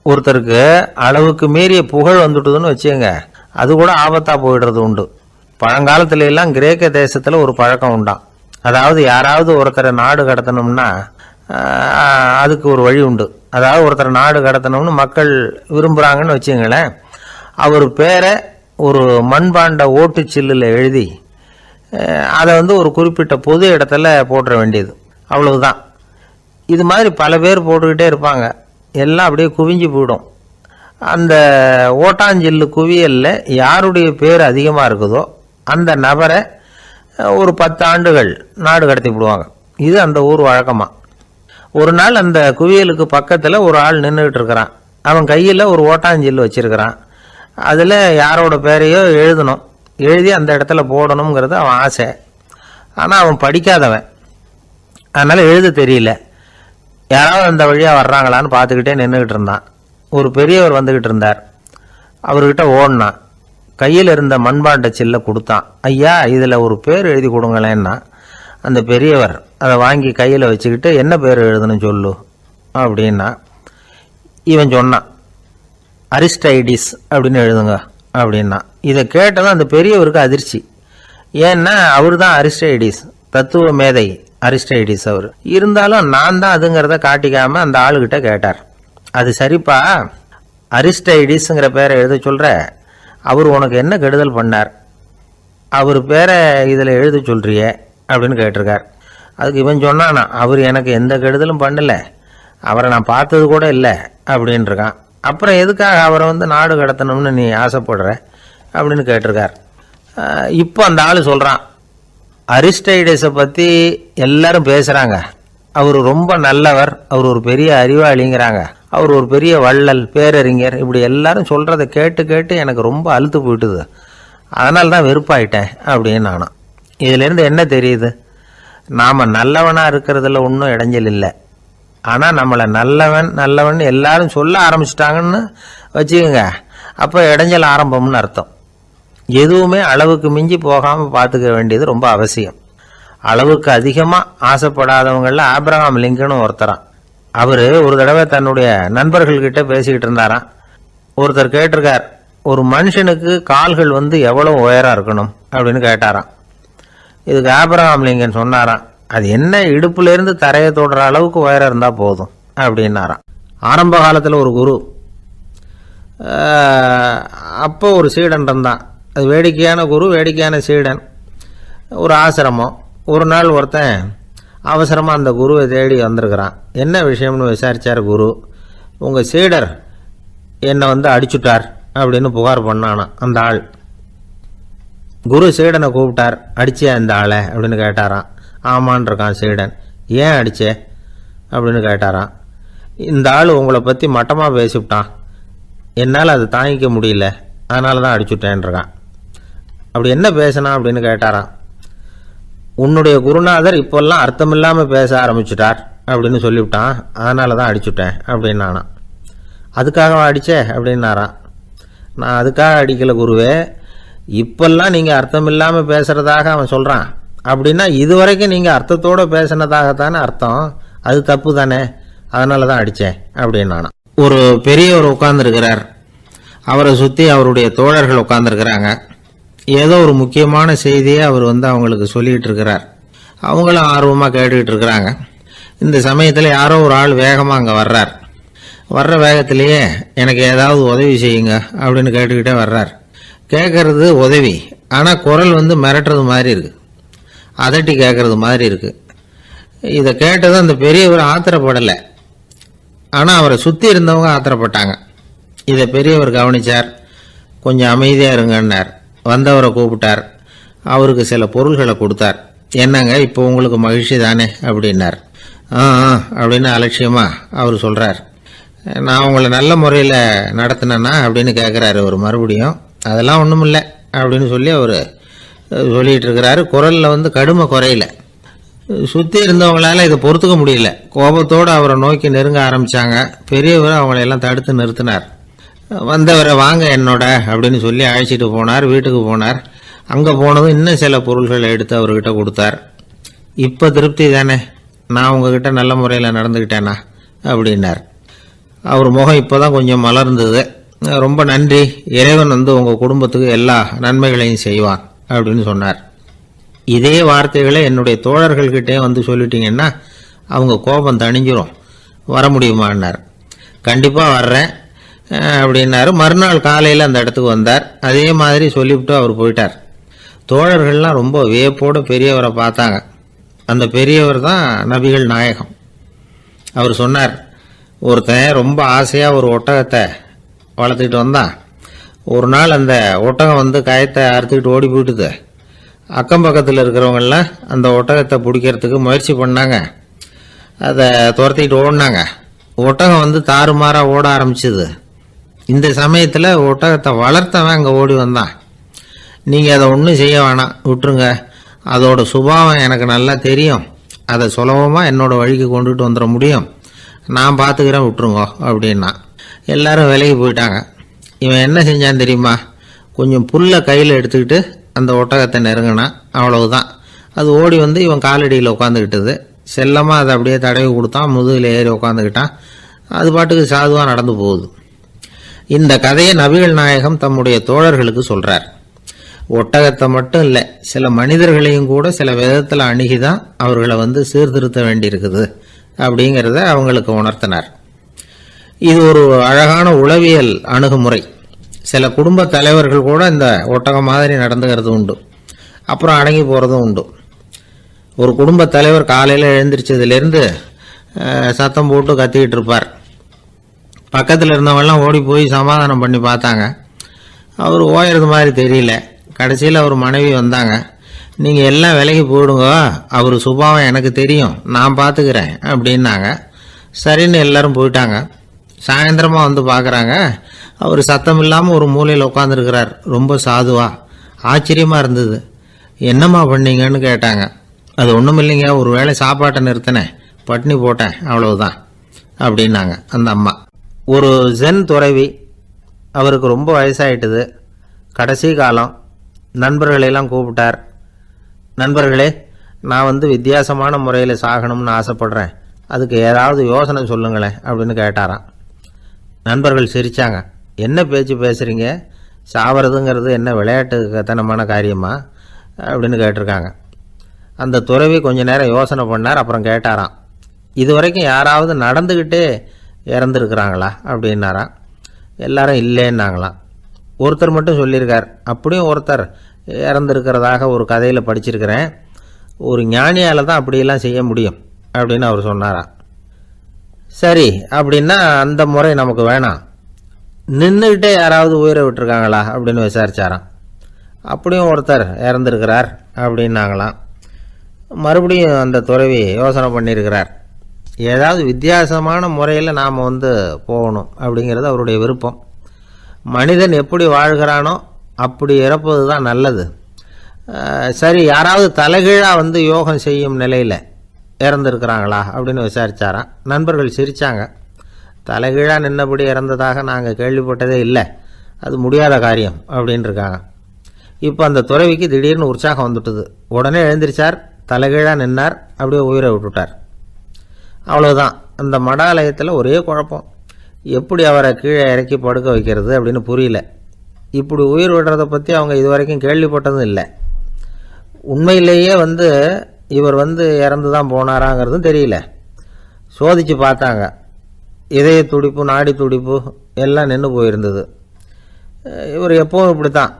[SPEAKER 1] ஒருத்தருக்கு அளவுக்கு மீறிய புகழ் வந்துட்டுதுன்னு வச்சுங்க, அது கூட ஆபத்தாக போயிடுறது உண்டு. பழங்காலத்துல எல்லாம் கிரேக்க தேசத்தில் ஒரு பழக்கம் உண்டாம். அதாவது யாராவது ஒருத்தரை நாடு கடத்தணும்னா அதுக்கு ஒரு வழி உண்டு. அதாவது ஒருத்தரை நாடு கடத்தணும்னு மக்கள் விரும்புகிறாங்கன்னு வச்சுங்களேன், அவர் பேரை ஒரு மண்பாண்ட ஓட்டுச்சில்லில் எழுதி அதை ஒரு குறிப்பிட்ட பொது இடத்துல போட்டுற வேண்டியது, அவ்வளவுதான். இது மாதிரி பல பேர் போட்டுக்கிட்டே இருப்பாங்க. எல்லாம் அப்படியே குவிஞ்சு போயிடும். அந்த ஓட்டாஞ்சில்லு குவியலில் யாருடைய பேர் அதிகமாக இருக்குதோ அந்த நபரை ஒரு 10 ஆண்டுகள் நாடு கடத்தி விடுவாங்க. இது அந்த ஊர் வழக்கமாக. ஒரு நாள் அந்த குவியலுக்கு பக்கத்தில் ஒரு ஆள் நின்றுக்கிட்டு இருக்கிறான். அவன் கையில் ஒரு ஓட்டாஞ்சில்லு வச்சிருக்கிறான். அதில் யாரோட பேரையோ எழுதணும், எழுதி அந்த இடத்துல போடணுங்கிறது அவன் ஆசை. ஆனால் அவன் படிக்காதவன், அதனால் எழுத தெரியல. யாராவது அந்த வழியாக வர்றாங்களான்னு பார்த்துக்கிட்டே நின்றுக்கிட்டு இருந்தான். ஒரு பெரியவர் வந்துக்கிட்டு இருந்தார். அவர்கிட்ட ஓடினான். கையில் இருந்த மண்பாண்ட சில்லை கொடுத்தான். ஐயா, இதில் ஒரு பேர் எழுதி கொடுங்களேன்னா. அந்த பெரியவர் அதை வாங்கி கையில் வச்சுக்கிட்டு, என்ன பேர் எழுதணும் சொல்லு அப்படின்னா. இவன் சொன்னான், அரிஸ்டைடிஸ் அப்படின்னு எழுதுங்க அப்படின்னா. இதை கேட்டதும் அந்த பெரியவருக்கு அதிர்ச்சி. ஏன்னா அவர் தான் அரிஸ்டைடிஸ், தத்துவ மேதை அரிஸ்டைடிஸ் அவர். இருந்தாலும் நான் தான் அதுங்கிறத காட்டிக்காம அந்த ஆளுகிட்ட கேட்டார். அது சரிப்பா, அரிஸ்டைடிஸ்ங்கிற பேரை எழுத சொல்ற, அவர் உனக்கு என்ன கெடுதல் பண்ணார், அவர் பேரை இதில் எழுத சொல்றியே அப்படின்னு கேட்டிருக்கார். அதுக்கு இவன் சொன்னானா, அவர் எனக்கு எந்த கெடுதலும் பண்ணலை, அவரை நான் பார்த்தது கூட இல்லை அப்படின்ட்டுருக்கான். அப்புறம் எதுக்காக அவரை நாடு கடத்தணும்னு நீ ஆசைப்படுற அப்படின்னு கேட்டிருக்கார். இப்போ அந்த ஆள் சொல்கிறான், அரிஸ்டைடஸை பற்றி எல்லாரும் பேசுகிறாங்க, அவர் ரொம்ப நல்லவர், அவர் ஒரு பெரிய அறிவாளிங்கிறாங்க, அவர் ஒரு பெரிய வள்ளல், பேரறிஞர், இப்படி எல்லாரும் சொல்கிறத கேட்டு கேட்டு எனக்கு ரொம்ப அழுத்து போயிட்டுது, அதனால தான் வெறுப்பாயிட்டேன் அப்படின்னு நானும். இதிலேருந்து என்ன தெரியுது? நாம் நல்லவனாக இருக்கிறதுல ஒன்றும் இடைஞ்சல் இல்லை. ஆனால் நம்மளை நல்லவன் நல்லவன் எல்லாரும் சொல்ல ஆரம்பிச்சிட்டாங்கன்னு வச்சுக்கோங்க, அப்போ இடைஞ்சல் ஆரம்பம்னு அர்த்தம். எதுவுமே அளவுக்கு மிஞ்சி போகாமல் பார்த்துக்க வேண்டியது ரொம்ப அவசியம். அளவுக்கு அதிகமாக ஆசைப்படாதவங்களில் ஆப்ரஹாம் லிங்கனும் ஒருத்தரான். அவர் ஒரு தடவை தன்னுடைய நண்பர்கள்கிட்ட பேசிக்கிட்டு இருந்தாராம். ஒருத்தர் கேட்டிருக்கார், ஒரு மனுஷனுக்கு கால்கள் எவ்வளோ உயரம் இருக்கணும் அப்படின்னு கேட்டாராம். இதுக்கு ஆப்ரஹாம் லிங்கன் சொன்னாராம், அது என்ன, இடுப்புலேருந்து தரையை தொடுற அளவுக்கு உயரம் இருந்தால் போதும் அப்படின்னாராம். ஆரம்ப காலத்தில் ஒரு குரு, அப்போ ஒரு சீடன் இருந்தான். அது வேடிக்கையான குரு, வேடிக்கையான சீடன். ஒரு ஆசிரமம். ஒரு நாள் ஒருத்தன் அவசரமாக அந்த குருவை தேடி வந்திருக்கிறான். என்ன விஷயம்னு விசாரித்தார் குரு. உங்கள் சீடர் என்னை அடிச்சுட்டார் அப்படின்னு புகார் பண்ணானா அந்த ஆள். குரு சீடனை கூப்பிட்டார். அடிச்சியா இந்த ஆளை அப்படின்னு கேட்டாராம். ஆமான் இருக்கான் சீடன். ஏன் அடிச்சே அப்படின்னு கேட்டாராம். இந்த ஆள் உங்களை பற்றி மட்டமாக பேசிவிட்டான், என்னால் அதை தாங்கிக்க முடியல, அதனால தான் அடிச்சுட்டேன்றான். அப்படி என்ன பேசினான் அப்படின்னு கேட்டாராம். உன்னுடைய குருநாதர் இப்போல்லாம் அர்த்தமில்லாமல் பேச ஆரம்பிச்சுட்டார் அப்படின்னு சொல்லிவிட்டான், அதனால தான் அடிச்சுட்டேன் அப்படின்னு நானாம். அதுக்காக அடித்தே அப்படின்னாராம். நான் அதுக்காக அடிக்கலை குருவே, இப்பெல்லாம் நீங்கள் அர்த்தமில்லாமல் பேசுகிறதாக அவன் சொல்கிறான் அப்படின்னா இதுவரைக்கும் நீங்கள் அர்த்தத்தோடு பேசினதாகத்தானே அர்த்தம், அது தப்பு தானே, அதனால தான் அடித்தேன் அப்படின்னு நானாம். ஒரு பெரியவர் உட்கார்ந்துருக்கிறார், அவரை சுற்றி அவருடைய தோழர்கள் உட்கார்ந்துருக்கிறாங்க. ஏதோ ஒரு முக்கியமான செய்தியை அவர் அவங்களுக்கு சொல்லிகிட்டு இருக்கிறார். அவங்களும் ஆர்வமாக கேட்டுக்கிட்டு இருக்கிறாங்க. இந்த சமயத்தில் யாரோ ஒரு ஆள் வேகமாக அங்கே வர்றார். வர்ற வேகத்திலேயே எனக்கு ஏதாவது உதவி செய்யுங்க அப்படின்னு கேட்டுக்கிட்டே வர்றார். கேட்கறது உதவி, ஆனால் குரல் மிரட்டுறது மாதிரி இருக்குது, அதட்டி கேட்கறது மாதிரி இருக்குது. இதை கேட்டது அந்த பெரியவர் ஆத்திரப்படலை, ஆனால் அவரை சுற்றி இருந்தவங்க ஆத்திரப்பட்டாங்க. இதை பெரியவர் கவனித்தார். கொஞ்சம் அமைதியாக இருங்கன்னார். வந்தவரை கூப்பிட்டார், அவருக்கு சில பொருள்களை கொடுத்தார். என்னங்க இப்போ உங்களுக்கு மகிழ்ச்சி தானே அப்படின்னார். ஆ அப்படின்னு அலட்சியமாக அவர் சொல்கிறார். நான் உங்களை நல்ல முறையில் நடத்தினேன்னா அப்படின்னு கேட்குறாரு அவர் மறுபடியும். அதெல்லாம் ஒன்றும் இல்லை அப்படின்னு சொல்லி அவர் சொல்லிகிட்டு இருக்கிறாரு. குரலில் கடுமை குறையில. சுற்றி இருந்தவங்களால இதை பொறுத்துக்க முடியல. கோபத்தோடு அவரை நோக்கி நெருங்க ஆரம்பித்தாங்க. பெரியவர் அவங்களையெல்லாம் தடுத்து நிறுத்தினார். வந்தவரை வாங்க என்னோட அப்படின்னு சொல்லி அழைச்சிட்டு போனார். வீட்டுக்கு போனார். அங்கே போனதும் இன்னும் சில பொருள்களை எடுத்து அவர்கிட்ட கொடுத்தார். இப்போ திருப்தி தானே, நான் உங்ககிட்ட நல்ல முறையில் நடந்துக்கிட்டேனா அப்படின்னார். அவர் முகம் இப்போ தான் கொஞ்சம் மலர்ந்தது. ரொம்ப நன்றி, இறைவன் உங்கள் குடும்பத்துக்கு எல்லா நன்மைகளையும் செய்வான் அப்படின்னு சொன்னார். இதே வார்த்தைகளை என்னுடைய தோழர்கள்கிட்டே சொல்லிட்டீங்கன்னா அவங்க கோபம் தணிஞ்சிரும், வர முடியுமான்னார். கண்டிப்பாக வர்றேன் அப்படின்னாரு. மறுநாள் காலையில் அந்த இடத்துக்கு வந்தார். அதே மாதிரி சொல்லிவிட்டு அவர் போயிட்டார். தோழர்கள்லாம் ரொம்ப வியப்போடு பெரியவரை பார்த்தாங்க. அந்த பெரியவர் தான் நபிகள் நாயகம். அவர் சொன்னார், ஒருத்தன் ரொம்ப ஆசையாக ஒரு ஒட்டகத்தை வளர்த்துக்கிட்டு வந்தான். ஒரு நாள் அந்த ஒட்டகம் கயத்தை அறுத்துக்கிட்டு ஓடி போயிட்டுது. அக்கம் பக்கத்தில் இருக்கிறவங்கெல்லாம் அந்த ஒட்டகத்தை பிடிக்கிறதுக்கு முயற்சி பண்ணாங்க. அதை துரத்திக்கிட்டு ஓடினாங்க. ஒட்டகம் தாறுமாறாக ஓட ஆரம்பிச்சுது. இந்த சமயத்தில் ஒட்டகத்தை வளர்த்தவன் அங்கே ஓடி வந்தான். நீங்கள் அதை ஒன்றும் செய்ய வேணாம், விட்டுருங்க, அதோட சுபாவம் எனக்கு நல்லா தெரியும், அதை சுலபமாக என்னோடய வழிக்கு கொண்டுட்டு வந்துட முடியும், நான் பார்த்துக்கிறேன், விட்டுருங்கோ அப்படின்னா. எல்லாரும் விலைக்கு போயிட்டாங்க. இவன் என்ன செஞ்சான் தெரியுமா? கொஞ்சம் புல்லை கையில் எடுத்துக்கிட்டு அந்த ஒட்டகத்தை நெருங்கினான். அவ்வளவுதான். அது ஓடி இவன் காலடியில் உட்காந்துக்கிட்டது. செல்லமாக அதை அப்படியே தடவி கொடுத்தான். முதுகில் ஏறி உட்காந்துக்கிட்டான். அது பாட்டுக்கு சாதுவாக நடந்து போகுது. இந்த கதையை நபிகள் நாயகம் தம்முடைய தோழர்களுக்கு சொல்கிறார். ஒட்டகத்தை மட்டும் இல்லை, சில மனிதர்களையும் கூட சில விதத்தில் அணுகி தான் அவர்களை சீர்திருத்த வேண்டியிருக்குது அப்படிங்கிறத அவங்களுக்கு உணர்த்தினார். இது ஒரு அழகான உளவியல் அணுகுமுறை. சில குடும்ப தலைவர்கள் கூட இந்த ஒட்டகம் மாதிரி நடந்துக்கிறது உண்டு, அப்புறம் அடங்கி போகிறதும் உண்டு. ஒரு குடும்ப தலைவர் காலையில் எழுந்திரிச்சதுலேருந்து சத்தம் போட்டு கத்திக்கிட்டு இருப்பார். பக்கத்தில் இருந்தவங்கெல்லாம் ஓடி போய் சமாதானம் பண்ணி பார்த்தாங்க. அவர் ஓயறது மாதிரி தெரியல. கடைசியில் அவர் மனைவி வந்தாங்க. நீங்கள் எல்லாம் விலைக்கு போயிடுங்க, அவர் சுபாவம் எனக்கு தெரியும், நான் பார்த்துக்கிறேன் அப்படின்னாங்க. சரின்னு எல்லாரும் போயிட்டாங்க. சாயந்தரமாக பார்க்குறாங்க, அவர் சத்தம் இல்லாமல் ஒரு மூலையில் உட்காந்துருக்கிறார். ரொம்ப சாதுவா. ஆச்சரியமாக இருந்தது. என்னம்மா பண்ணீங்கன்னு கேட்டாங்க. அது ஒன்றும் இல்லைங்க, ஒரு வேளை சாப்பாட்டை நிறுத்தினேன், பட்னி போட்டேன், அவ்வளவுதான் அப்படின்னாங்க அந்த அம்மா. ஒரு ஜென் துறவி, அவருக்கு ரொம்ப வயசாயிட்டுது, கடைசி காலம். நண்பர்களெல்லாம் கூப்பிட்டார். நண்பர்களே, நான் வித்தியாசமான முறையில் சாகணும்னு ஆசைப்படுறேன், அதுக்கு ஏதாவது யோசனை சொல்லுங்களேன் அப்படின்னு கேட்டாராம். நண்பர்கள் சிரித்தாங்க. என்ன பேச்சு பேசுகிறீங்க, சாவறதுங்கிறது என்ன விளையாட்டுத்தனமான காரியமா அப்படின்னு கேட்டிருக்காங்க. அந்த துறவி கொஞ்ச நேரம் யோசனை பண்ணார். அப்புறம் கேட்டாராம், இது வரைக்கும் யாராவது நடந்துக்கிட்டே இறந்துருக்குறாங்களா அப்படின்னாராம். எல்லாரும் இல்லைன்னாங்களாம். ஒருத்தர் மட்டும் சொல்லியிருக்கார். அப்படியும் ஒருத்தர் இறந்துருக்கிறதாக ஒரு கதையில் படிச்சிருக்கிறேன். ஒரு ஞானியால் தான் அப்படியெல்லாம் செய்ய முடியும் அப்படின்னு அவர் சொன்னாராம். சரி, அப்படின்னா அந்த முறை நமக்கு வேணாம், நின்றுக்கிட்டே யாராவது உயிரை விட்டுருக்காங்களா அப்படின்னு விசாரிச்சாராம். அப்படியும் ஒருத்தர் இறந்துருக்கிறார் அப்படின்னாங்களாம். மறுபடியும் அந்த துறவி யோசனை பண்ணியிருக்கிறார். ஏதாவது வித்தியாசமான முறையில் நாம் போகணும் அப்படிங்கிறது அவருடைய விருப்பம். மனிதன் எப்படி வாழ்கிறானோ அப்படி இறப்பது தான் நல்லது. சரி, யாராவது தலைகீழாக யோகம் செய்யும் நிலையில் இறந்துருக்கிறாங்களா அப்படின்னு விசாரித்தாராம். நண்பர்கள் சிரித்தாங்க. தலைகீழாக நின்னபடி இறந்ததாக நாங்கள் கேள்விப்பட்டதே இல்லை, அது முடியாத காரியம் அப்படின்னு இருக்காங்க. இப்போ அந்த துறவிக்கு திடீர்னு உற்சாகம் வந்துட்டுது. உடனே எழுந்திரிச்சார், தலைகீழாக நின்னார், அப்படியே உயிரை விட்டுட்டார். அவ்வளோதான். அந்த மடாலயத்தில் ஒரே குழப்பம். எப்படி அவரை கீழே இறக்கி படுக்க வைக்கிறது அப்படின்னு புரியல. இப்படி உயிர் விடுறதை பற்றி அவங்க இதுவரைக்கும் கேள்விப்பட்டதும் இல்லை. உண்மையிலேயே இவர் இறந்து தான் போனாராங்கிறதும் தெரியல. சோதித்து பார்த்தாங்க. இதய துடிப்பு, நாடி துடிப்பு எல்லாம் நின்று போயிருந்தது. இவர் எப்பவும் இப்படி தான்,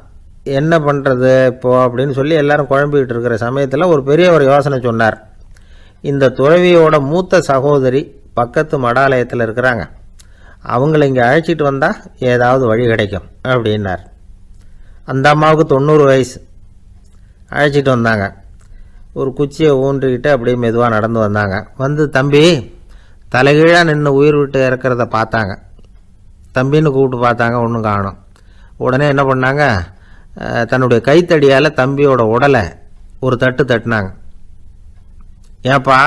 [SPEAKER 1] என்ன பண்ணுறது இப்போது அப்படின்னு சொல்லி எல்லாரும் குழம்பிக்கிட்டு இருக்கிற சமயத்தில் ஒரு பெரியவர் யோசனை சொன்னார். இந்த துறவியோட மூத்த சகோதரி பக்கத்து மடாலயத்தில் இருக்கிறாங்க, அவங்கள இங்கே அழைச்சிட்டு வந்தால் ஏதாவது வழி கிடைக்கும் அப்படின்னார். அந்த அம்மாவுக்கு 90 வயசு. அழைச்சிட்டு வந்தாங்க. ஒரு குச்சியை ஊன்றிக்கிட்டு அப்படியே மெதுவாக நடந்து வந்தாங்க. தம்பி தலைகீழாக நின்று உயிர் விட்டு இறக்கிறத பார்த்தாங்க. தம்பின்னு கூப்பிட்டு பார்த்தாங்க, ஒன்றும் காணோம். உடனே என்ன பண்ணாங்க, தன்னுடைய கைத்தடியால் தம்பியோட உடலை ஒரு தட்டு தட்டினாங்க. ஏப்பா,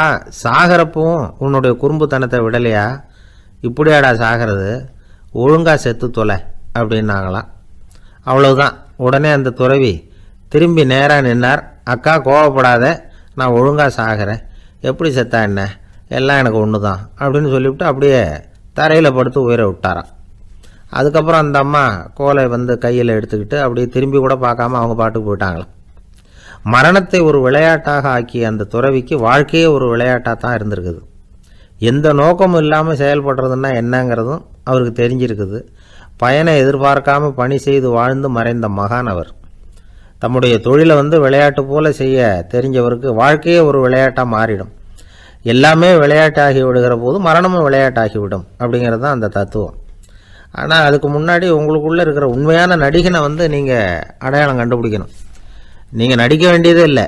[SPEAKER 1] சாகிறப்பவும் உன்னுடைய குறும்புத்தனத்தை விடலையா? இப்படியாடா சாகிறது, ஒழுங்காக செத்து தொலை அப்படின்னாங்களாம். அவ்வளவுதான். உடனே அந்த துறவி திரும்பி நேராக நின்னார். அக்கா, கோவப்படாத, நான் ஒழுங்காக சாகிறேன், எப்படி செத்தா என்ன, எல்லாம் எனக்கு ஒன்று தான் அப்படின்னு சொல்லிவிட்டு அப்படியே தரையில் படுத்து உயிரை விட்டாராம். அதுக்கப்புறம் அந்த அம்மா கோலை கையில் எடுத்துக்கிட்டு அப்படியே திரும்பி கூட பார்க்காம அவங்க பாட்டுக்கு போயிட்டாங்களாம். மரணத்தை ஒரு விளையாட்டாக ஆக்கிய அந்த துறவிக்கு வாழ்க்கையே ஒரு விளையாட்டாக தான் இருந்திருக்குது. எந்த நோக்கமும் இல்லாமல் செயல்படுறதுன்னா என்னங்கிறதும் அவருக்கு தெரிஞ்சிருக்குது. பயனை எதிர்பார்க்காம பணி செய்து வாழ்ந்து மறைந்த மகான் அவர். தம்முடைய தொழிலை விளையாட்டு போல செய்ய தெரிஞ்சவருக்கு வாழ்க்கையே ஒரு விளையாட்டாக மாறிடும். எல்லாமே விளையாட்டாகி விடுகிற போது மரணமும் விளையாட்டாகிவிடும் அப்படிங்கிறது தான் அந்த தத்துவம். ஆனால் அதுக்கு முன்னாடி உங்களுக்குள்ளே இருக்கிற உண்மையான நடிகனை நீங்கள் அடையாளம் கண்டுபிடிக்கணும். நீங்கள் நடிக்க வேண்டியதே இல்லை,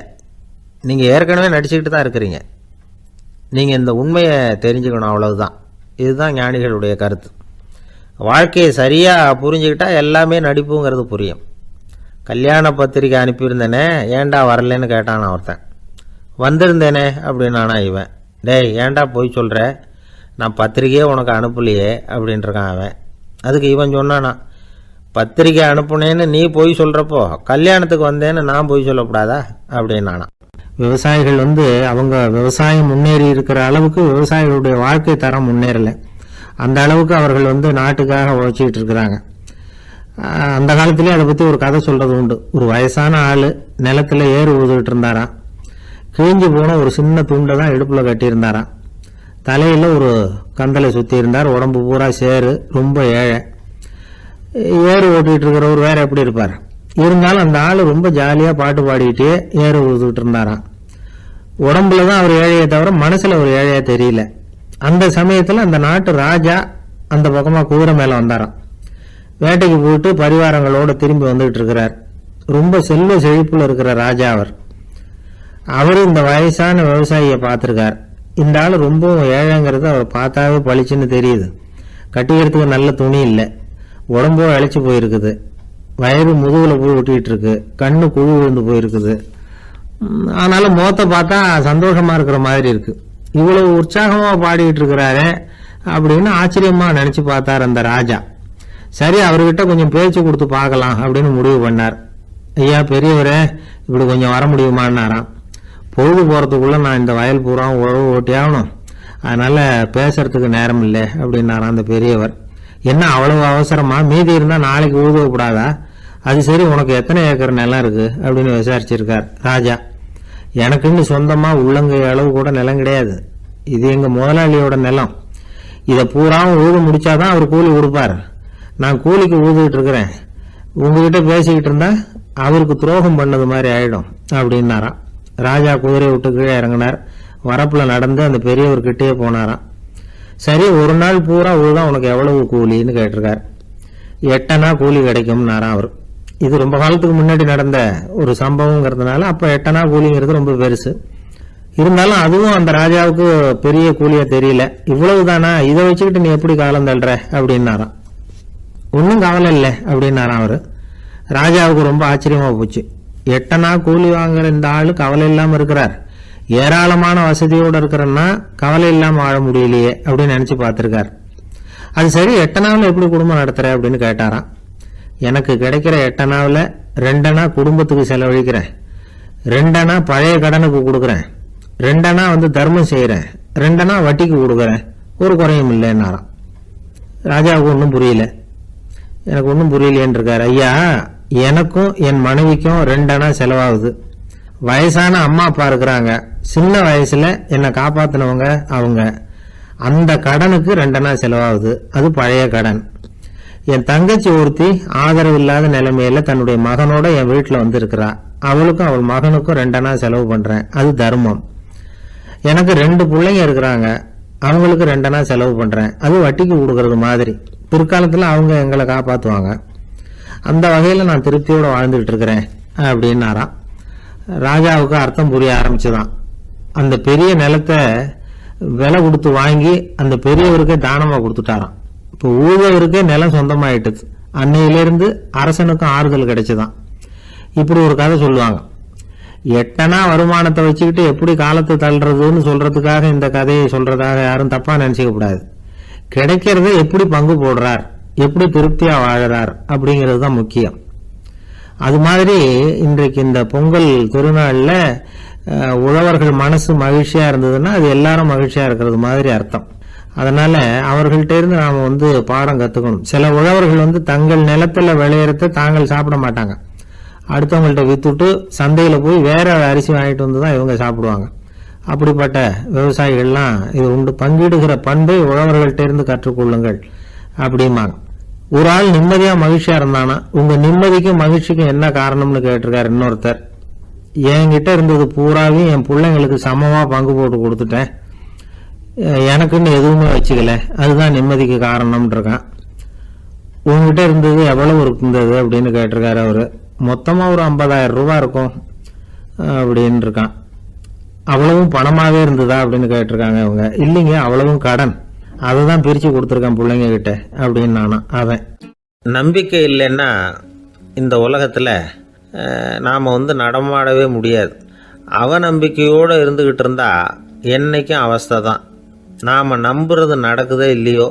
[SPEAKER 1] நீங்கள் ஏற்கனவே நடிச்சுக்கிட்டு தான் இருக்கிறீங்க. நீங்கள் இந்த உண்மையை தெரிஞ்சுக்கணும், அவ்வளவுதான். இதுதான் ஞானிகளுடைய கருத்து. வாழ்க்கையை சரியாக புரிஞ்சுக்கிட்டால் எல்லாமே நடிப்புங்கிறது புரியும். கல்யாண பத்திரிக்கை அனுப்பியிருந்தேனே, ஏன்டா வரலன்னு கேட்டான் ஒருத்தன். வந்திருந்தேனே அப்படின்னானா இவன். டேய், ஏன்டா போய் சொல்கிற, நான் பத்திரிக்கையே உனக்கு அனுப்பலையே அப்படின்ட்டுருக்கான் அவன். அதுக்கு இவன் சொன்னானா, பத்திரிக்கை அனுப்புனேன்னு நீ போய் சொல்கிறப்போ கல்யாணத்துக்கு வந்தேன்னு நான் போய் சொல்லக்கூடாதா அப்படின்னானா. விவசாயிகள் அவங்க விவசாயம் முன்னேறி இருக்கிற அளவுக்கு விவசாயிகளுடைய வாழ்க்கை தரம் முன்னேறலை. அந்த அளவுக்கு அவர்கள் நாட்டுக்காக உழைச்சிக்கிட்டு இருக்கிறாங்க. அந்த காலத்திலே அதை பற்றி ஒரு கதை சொல்கிறது உண்டு. ஒரு வயசான ஆள் நிலத்தில் ஏறு உழுதுகிட்டு இருந்தாராம். கிழிஞ்சு போன ஒரு சின்ன துண்டை தான் இடுப்பில் கட்டியிருந்தாராம். தலையில் ஒரு கந்தலை சுற்றி இருந்தார். உடம்பு பூரா சேரு, ரொம்ப ஏழை. ஏறு ஓட்டிகிட்டு இருக்கிறவர் வேறு எப்படி இருப்பார்? இருந்தாலும் அந்த ஆள் ரொம்ப ஜாலியாக பாட்டு பாடிக்கிட்டே ஏறு உழுதுகிட்டு இருந்தாராம். உடம்புல தான் அவர் ஏழையை தவிர மனசில் ஒரு ஏழையாக தெரியல. அந்த சமயத்தில் அந்த நாட்டு ராஜா அந்த பக்கமாக குதிரை மேலே வந்தாராம். வேட்டைக்கு போயிட்டு பரிவாரங்களோடு திரும்பி வந்துகிட்டு இருக்கிறார். ரொம்ப செல்வ செழிப்பில் இருக்கிற ராஜா அவர் இந்த வயசான விவசாயியை பார்த்துருக்கார். இந்த ஆள் ரொம்பவும் ஏழைங்கிறது அவர் பார்த்தாவே பளிச்சுன்னு தெரியுது. கட்டிக்கிறதுக்கு நல்ல துணி இல்லை, உடம்போ இழைச்சி போயிருக்குது, வயிறு முதுகில் போய் ஒட்டிகிட்டு இருக்கு, கண்ணு குழு விழுந்து போயிருக்குது. ஆனாலும் முகத்தை பார்த்தா சந்தோஷமா இருக்கிற மாதிரி இருக்கு. இவ்வளவு உற்சாகமா பாடிக்கிட்டு இருக்கிறாரே அப்படின்னு ஆச்சரியமா நினைச்சு பார்த்தார் அந்த ராஜா. சரி, அவர்கிட்ட கொஞ்சம் பேச்சு கொடுத்து பார்க்கலாம் அப்படின்னு முடிவு பண்ணார். ஐயா பெரியவரே, இப்படி கொஞ்சம் வர முடியுமான்னாராம். பொழுது போகிறதுக்குள்ள நான் இந்த வயல் பூரா உழவு ஓட்டி ஆகணும், அதனால பேசுறதுக்கு நேரம் இல்லை அப்படின்னாராம் அந்த பெரியவர். என்ன அவ்வளவு அவசரமா? மீதி இருந்தால் நாளைக்கு உழுதக்கூடாதா? அது சரி, உனக்கு எத்தனை ஏக்கர் நிலம் இருக்கு அப்படின்னு விசாரிச்சிருக்கார் ராஜா. எனக்குன்னு சொந்தமா உள்ளங்கை அளவு கூட நிலம் கிடையாது, இது எங்க முதலாளியோட நிலம். இதை பூராவும் உழுது முடிச்சாதான் அவர் கூலி கொடுப்பார். நான் கூலிக்கு உழுதுகிட்டு இருக்கிறேன், உங்ககிட்ட பேசிக்கிட்டு இருந்தா அவருக்கு துரோகம் பண்ணது மாதிரி ஆயிடும் அப்படின்னாராம். ராஜா குதிரையை விட்டு கீழே இறங்கினார். வரப்புல நடந்து அந்த பெரியவர்கிட்டயே போனாராம். சரி, ஒரு நாள் பூரா உழுதா உனக்கு எவ்வளவு கூலின்னு கேட்டிருக்கார். 8 அணா கூலி கிடைக்கும்னாராம் அவர். இது ரொம்ப காலத்துக்கு முன்னாடி நடந்த ஒரு சம்பவங்கிறதுனால அப்போ 8 அணா கூலிங்கிறது ரொம்ப பெருசு. இருந்தாலும் அதுவும் அந்த ராஜாவுக்கு பெரிய கூலியா தெரியல. இவ்வளவு தானா, இதை வச்சுக்கிட்டு நீ எப்படி காலம் தள்ளுற அப்படின்னாராம். ஒன்றும் கவலை இல்லை அப்படின்னாராம் அவரு. ராஜாவுக்கு ரொம்ப ஆச்சரியமா போச்சு. 8 அணா கூலி வாங்குற இந்த ஆளு கவலை இல்லாம இருக்கிறார், ஏராளமான வசதியோடு இருக்கிறன்னா கவலை இல்லாம வாழ முடியலையே அப்படின்னு நினைச்சு பார்த்திருக்கார். அது சரி, 8 அணாவில் எப்படி குடும்பம் நடத்துற அப்படின்னு கேட்டாராம். எனக்கு கிடைக்கிற 8 அணாவில் 2 அணா குடும்பத்துக்கு செலவழிக்கிறேன், 2 அணா பழைய கடனுக்கு கொடுக்குறேன், 2 அணா தர்மம் செய்யறேன், 2 அணா வட்டிக்கு கொடுக்குறேன், ஒரு குறையும் இல்லைன்னாராம். ராஜாவுக்கு ஒன்றும் புரியல. எனக்கு ஒன்றும் புரியலேன்னு இருக்காரு. ஐயா, எனக்கும் என் மனைவிக்கும் 2 அணா செலவாகுது. வயசான அம்மா அப்பா இருக்கிறாங்க, சின்ன வயசுல என்னை காப்பாத்தினவங்க அவங்க. அந்த கடனுக்கு 2 அணா செலவாகுது, அது பழைய கடன். என் தங்கச்சி ஒருத்தி ஆதரவு இல்லாத நிலைமையில தன்னுடைய மகனோட என் வீட்டில் வந்திருக்கிறா, அவளுக்கும் அவள் மகனுக்கும் 2 அணா செலவு பண்றேன், அது தர்மம். எனக்கு 2 பிள்ளைங்க இருக்கிறாங்க, அவங்களுக்கு 2 அணா செலவு பண்றேன், அது வட்டிக்கு கொடுக்கறது மாதிரி. பிற்காலத்துல அவங்க எங்களை காப்பாத்துவாங்க. அந்த வகையில நான் திருப்தியோட வாழ்ந்துகிட்டு இருக்கிறேன் அப்படின்னாராம். ராஜாவுக்கு அர்த்தம் புரிய ஆரம்பிச்சுதான். அந்த பெரிய நிலத்தை விலை கொடுத்து வாங்கி அந்த பெரியவருக்கே தானமா கொடுத்துட்டாராம். இப்போ ஊழவருக்கே நிலம் சொந்தமாயிட்டுது. அன்னையிலிருந்து அரசனுக்கும் ஆறுதல் கிடைச்சுதான். இப்படி ஒரு கதை சொல்லுவாங்க. 8 அணா வருமானத்தை வச்சுக்கிட்டு எப்படி காலத்தை தள்ளுறதுன்னு சொல்றதுக்காக இந்த கதையை சொல்றதாக யாரும் தப்பா நினைச்சுக்க கூடாது. கிடைக்கிறத எப்படி பங்கு போடுறார், எப்படி திருப்தியா வாழறார் அப்படிங்கிறது தான் முக்கியம். அது மாதிரி இன்றைக்கு இந்த பொங்கல் திருநாள்ல உழவர்கள் மனசு மகிழ்ச்சியா இருந்ததுன்னா அது எல்லாரும் மகிழ்ச்சியா இருக்கிறது மாதிரி அர்த்தம். அதனால அவர்கள்ட்ட இருந்து நாம பாடம் கத்துக்கணும். சில உழவர்கள் தங்கள் நிலத்துல விளையறத தாங்கள் சாப்பிட மாட்டாங்க, அடுத்தவங்கள்ட்ட வித்துட்டு சந்தையில போய் வேற அரிசி வாங்கிட்டு வந்துதான் இவங்க சாப்பிடுவாங்க. அப்படிப்பட்ட விவசாயிகள்லாம் இது உண்டு. பங்கிடுகிற பண்பை உழவர்கள்ட்ட இருந்து கற்றுக்கொள்ளுங்கள் அப்படிம்பாங்க. ஒரு ஆள் நிம்மதியா மகிழ்ச்சியா இருந்தானா, உங்க நிம்மதிக்கும் மகிழ்ச்சிக்கும் என்ன காரணம்னு கேட்டிருக்காரு இன்னொருத்தர். என்கிட்ட இருந்தது பூராவையும் என் பிள்ளைங்களுக்கு சமமா பங்கு போட்டு கொடுத்துட்டேன், எனக்குன்னு எதுவுமே வச்சுக்கல, அதுதான் நிம்மதிக்கு காரணம்னு இருக்கான். உங்ககிட்ட இருந்தது எவ்வளவு இருந்தது அப்படின்னு கேட்டிருக்காரு அவரு. மொத்தமா ஒரு 50,000 ரூபாய் இருக்கும் அப்படின்னு இருக்கான். அவ்வளவும் பணமாவே இருந்ததா அப்படின்னு கேட்டிருக்காங்க அவங்க. இல்லைங்க, அவ்வளவும் கடன், அதை தான் பிரிச்சு கொடுத்துருக்கேன் பிள்ளைங்க கிட்ட அப்படின்னு நானும். அவன் நம்பிக்கை இல்லைன்னா இந்த உலகத்துல நாம நடமாடவே முடியாது. அவநம்பிக்கையோடு இருந்துகிட்டு இருந்தா என்னைக்கும் அவஸ்தை தான். நாம் நம்புறது நடக்குதோ இல்லையோ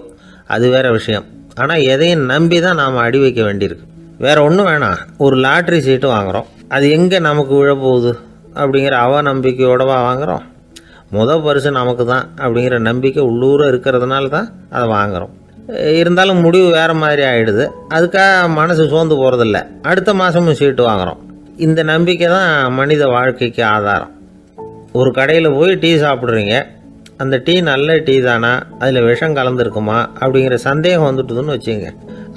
[SPEAKER 1] அது வேற விஷயம். ஆனால் எதையும் நம்பி தான் நாம் அடி வைக்க வேண்டியிருக்கு. வேற ஒன்றும் வேணாம், ஒரு லாட்ரி சீட்டு வாங்குகிறோம், அது எங்கே நமக்கு விழப்போகுது அப்படிங்கிற அவநம்பிக்கையோடவா வாங்குகிறோம். பரிசு நமக்கு தான் அப்படிங்கிற நம்பிக்கை உள்ளூர இருக்கிறதுனால தான் அதை வாங்குகிறோம். இருந்தாலும் முடிவு வேறு மாதிரி ஆகிடுது, அதுக்காக மனசு சோர்ந்து போகிறதில்ல, அடுத்த மாதமும் சீட்டு வாங்குகிறோம். இந்த நம்பிக்கை தான் மனித வாழ்க்கைக்கு ஆதாரம். ஒரு கடையில் போய் டீ சாப்பிட்றீங்க, அந்த டீ நல்ல டீ தானா, அதில் விஷம் கலந்துருக்குமா அப்படிங்கிற சந்தேகம் வந்துட்டுதுன்னு வச்சுங்க.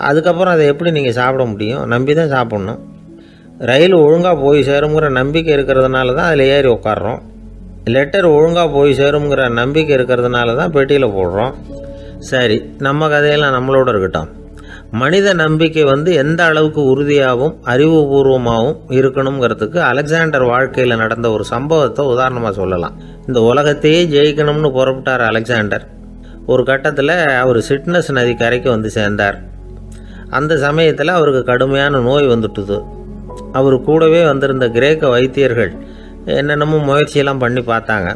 [SPEAKER 1] அதுக்கப்புறம் அதை எப்படி நீங்கள் சாப்பிட முடியும்? நம்பி தான் சாப்பிட்ணும். ரயில் ஒழுங்காக போய் சேருங்கிற நம்பிக்கை இருக்கிறதுனால தான் அதில் ஏறி உட்காடுறோம். லெட்டர் ஒழுங்காக போய் சேருங்கிற நம்பிக்கை இருக்கிறதுனால தான் பெட்டியில் போடுறோம். சரி, நம்ம கதையெல்லாம் நம்மளோட இருக்கட்டும். மனித நம்பிக்கை எந்த அளவுக்கு உறுதியாகவும் அறிவுபூர்வமாகவும் இருக்கணுங்கிறதுக்கு அலெக்சாண்டர் வாழ்க்கையில் நடந்த ஒரு சம்பவத்தை உதாரணமாக சொல்லலாம். இந்த உலகத்தையே ஜெயிக்கணும்னு புறப்பட்டார் அலெக்சாண்டர். ஒரு கட்டத்தில் அவர் சிட்னஸ் நதி கரைக்கு சேர்ந்தார். அந்த சமயத்தில் அவருக்கு கடுமையான நோய் வந்துட்டுது. அவர் கூடவே வந்திருந்த கிரேக்க வைத்தியர்கள் என்னென்னமோ முயற்சியெல்லாம் பண்ணி பார்த்தாங்க.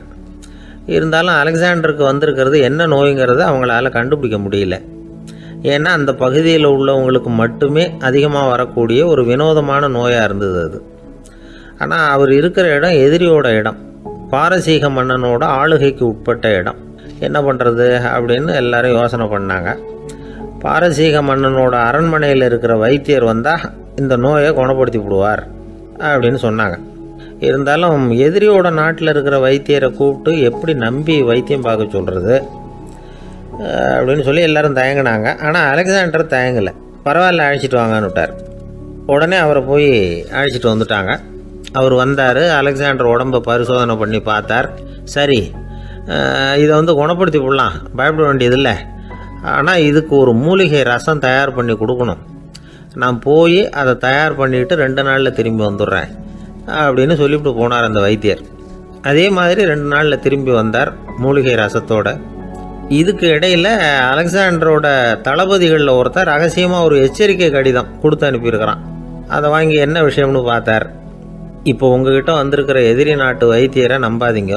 [SPEAKER 1] இருந்தாலும் அலெக்சாண்டருக்கு வந்திருக்கிறது என்ன நோய்ங்கிறத அவங்களால கண்டுபிடிக்க முடியல. ஏன்னா அந்த பகுதியில் உள்ளவங்களுக்கு மட்டுமே அதிகமாக வரக்கூடிய ஒரு வினோதமான நோயாக இருந்தது அது. ஆனால் அவர் இருக்கிற இடம் எதிரியோட இடம், பாரசீக மன்னனோட ஆளுகைக்கு உட்பட்ட இடம். என்ன பண்ணுறது அப்படின்னு எல்லாரும் யோசனை பண்ணாங்க. பாரசீக மன்னனோட அரண்மனையில் இருக்கிற வைத்தியர் வந்தால் இந்த நோயை குணப்படுத்தி விடுவார் அப்படின்னு சொன்னாங்க. இருந்தாலும் எதிரியோட நாட்டில் இருக்கிற வைத்தியரை கூப்பிட்டு எப்படி நம்பி வைத்தியம் பார்க்க சொல்கிறது அப்படின்னு சொல்லி எல்லாரும் தயங்கினாங்க. ஆனால் அலெக்சாண்டர் தயங்கலை. பரவாயில்ல, அழைச்சிட்டு வாங்கன்னு விட்டார். உடனே அவரை போய் அழைச்சிட்டு வந்துட்டாங்க. அவர் வந்தார். அலெக்சாண்டர் உடம்பை பரிசோதனை பண்ணி பார்த்தார். சரி, இதை குணப்படுத்தி விடலாம், பயப்பட வேண்டியதில்லை. ஆனால் இதுக்கு ஒரு மூலிகை ரசம் தயார் பண்ணி கொடுக்கணும். நான் போய் அதை தயார் பண்ணிவிட்டு 2 நாளில் திரும்பி வந்துடுறேன் அப்படின்னு சொல்லிவிட்டு போனார் அந்த வைத்தியர். அதே மாதிரி 2 நாளில் திரும்பி வந்தார் மூலிகை ரசத்தோட. இதுக்கு இடையில் அலெக்சாண்டரோட தளபதிகளில் ஒருத்தர் ரகசியமாக ஒரு எச்சரிக்கை கடிதம் கொடுத்து அனுப்பியிருக்கிறான். அதை வாங்கி என்ன விஷயம்னு பார்த்தார். இப்போ உங்ககிட்ட வந்திருக்கிற எதிரி நாட்டு வைத்தியரை நம்பாதீங்க,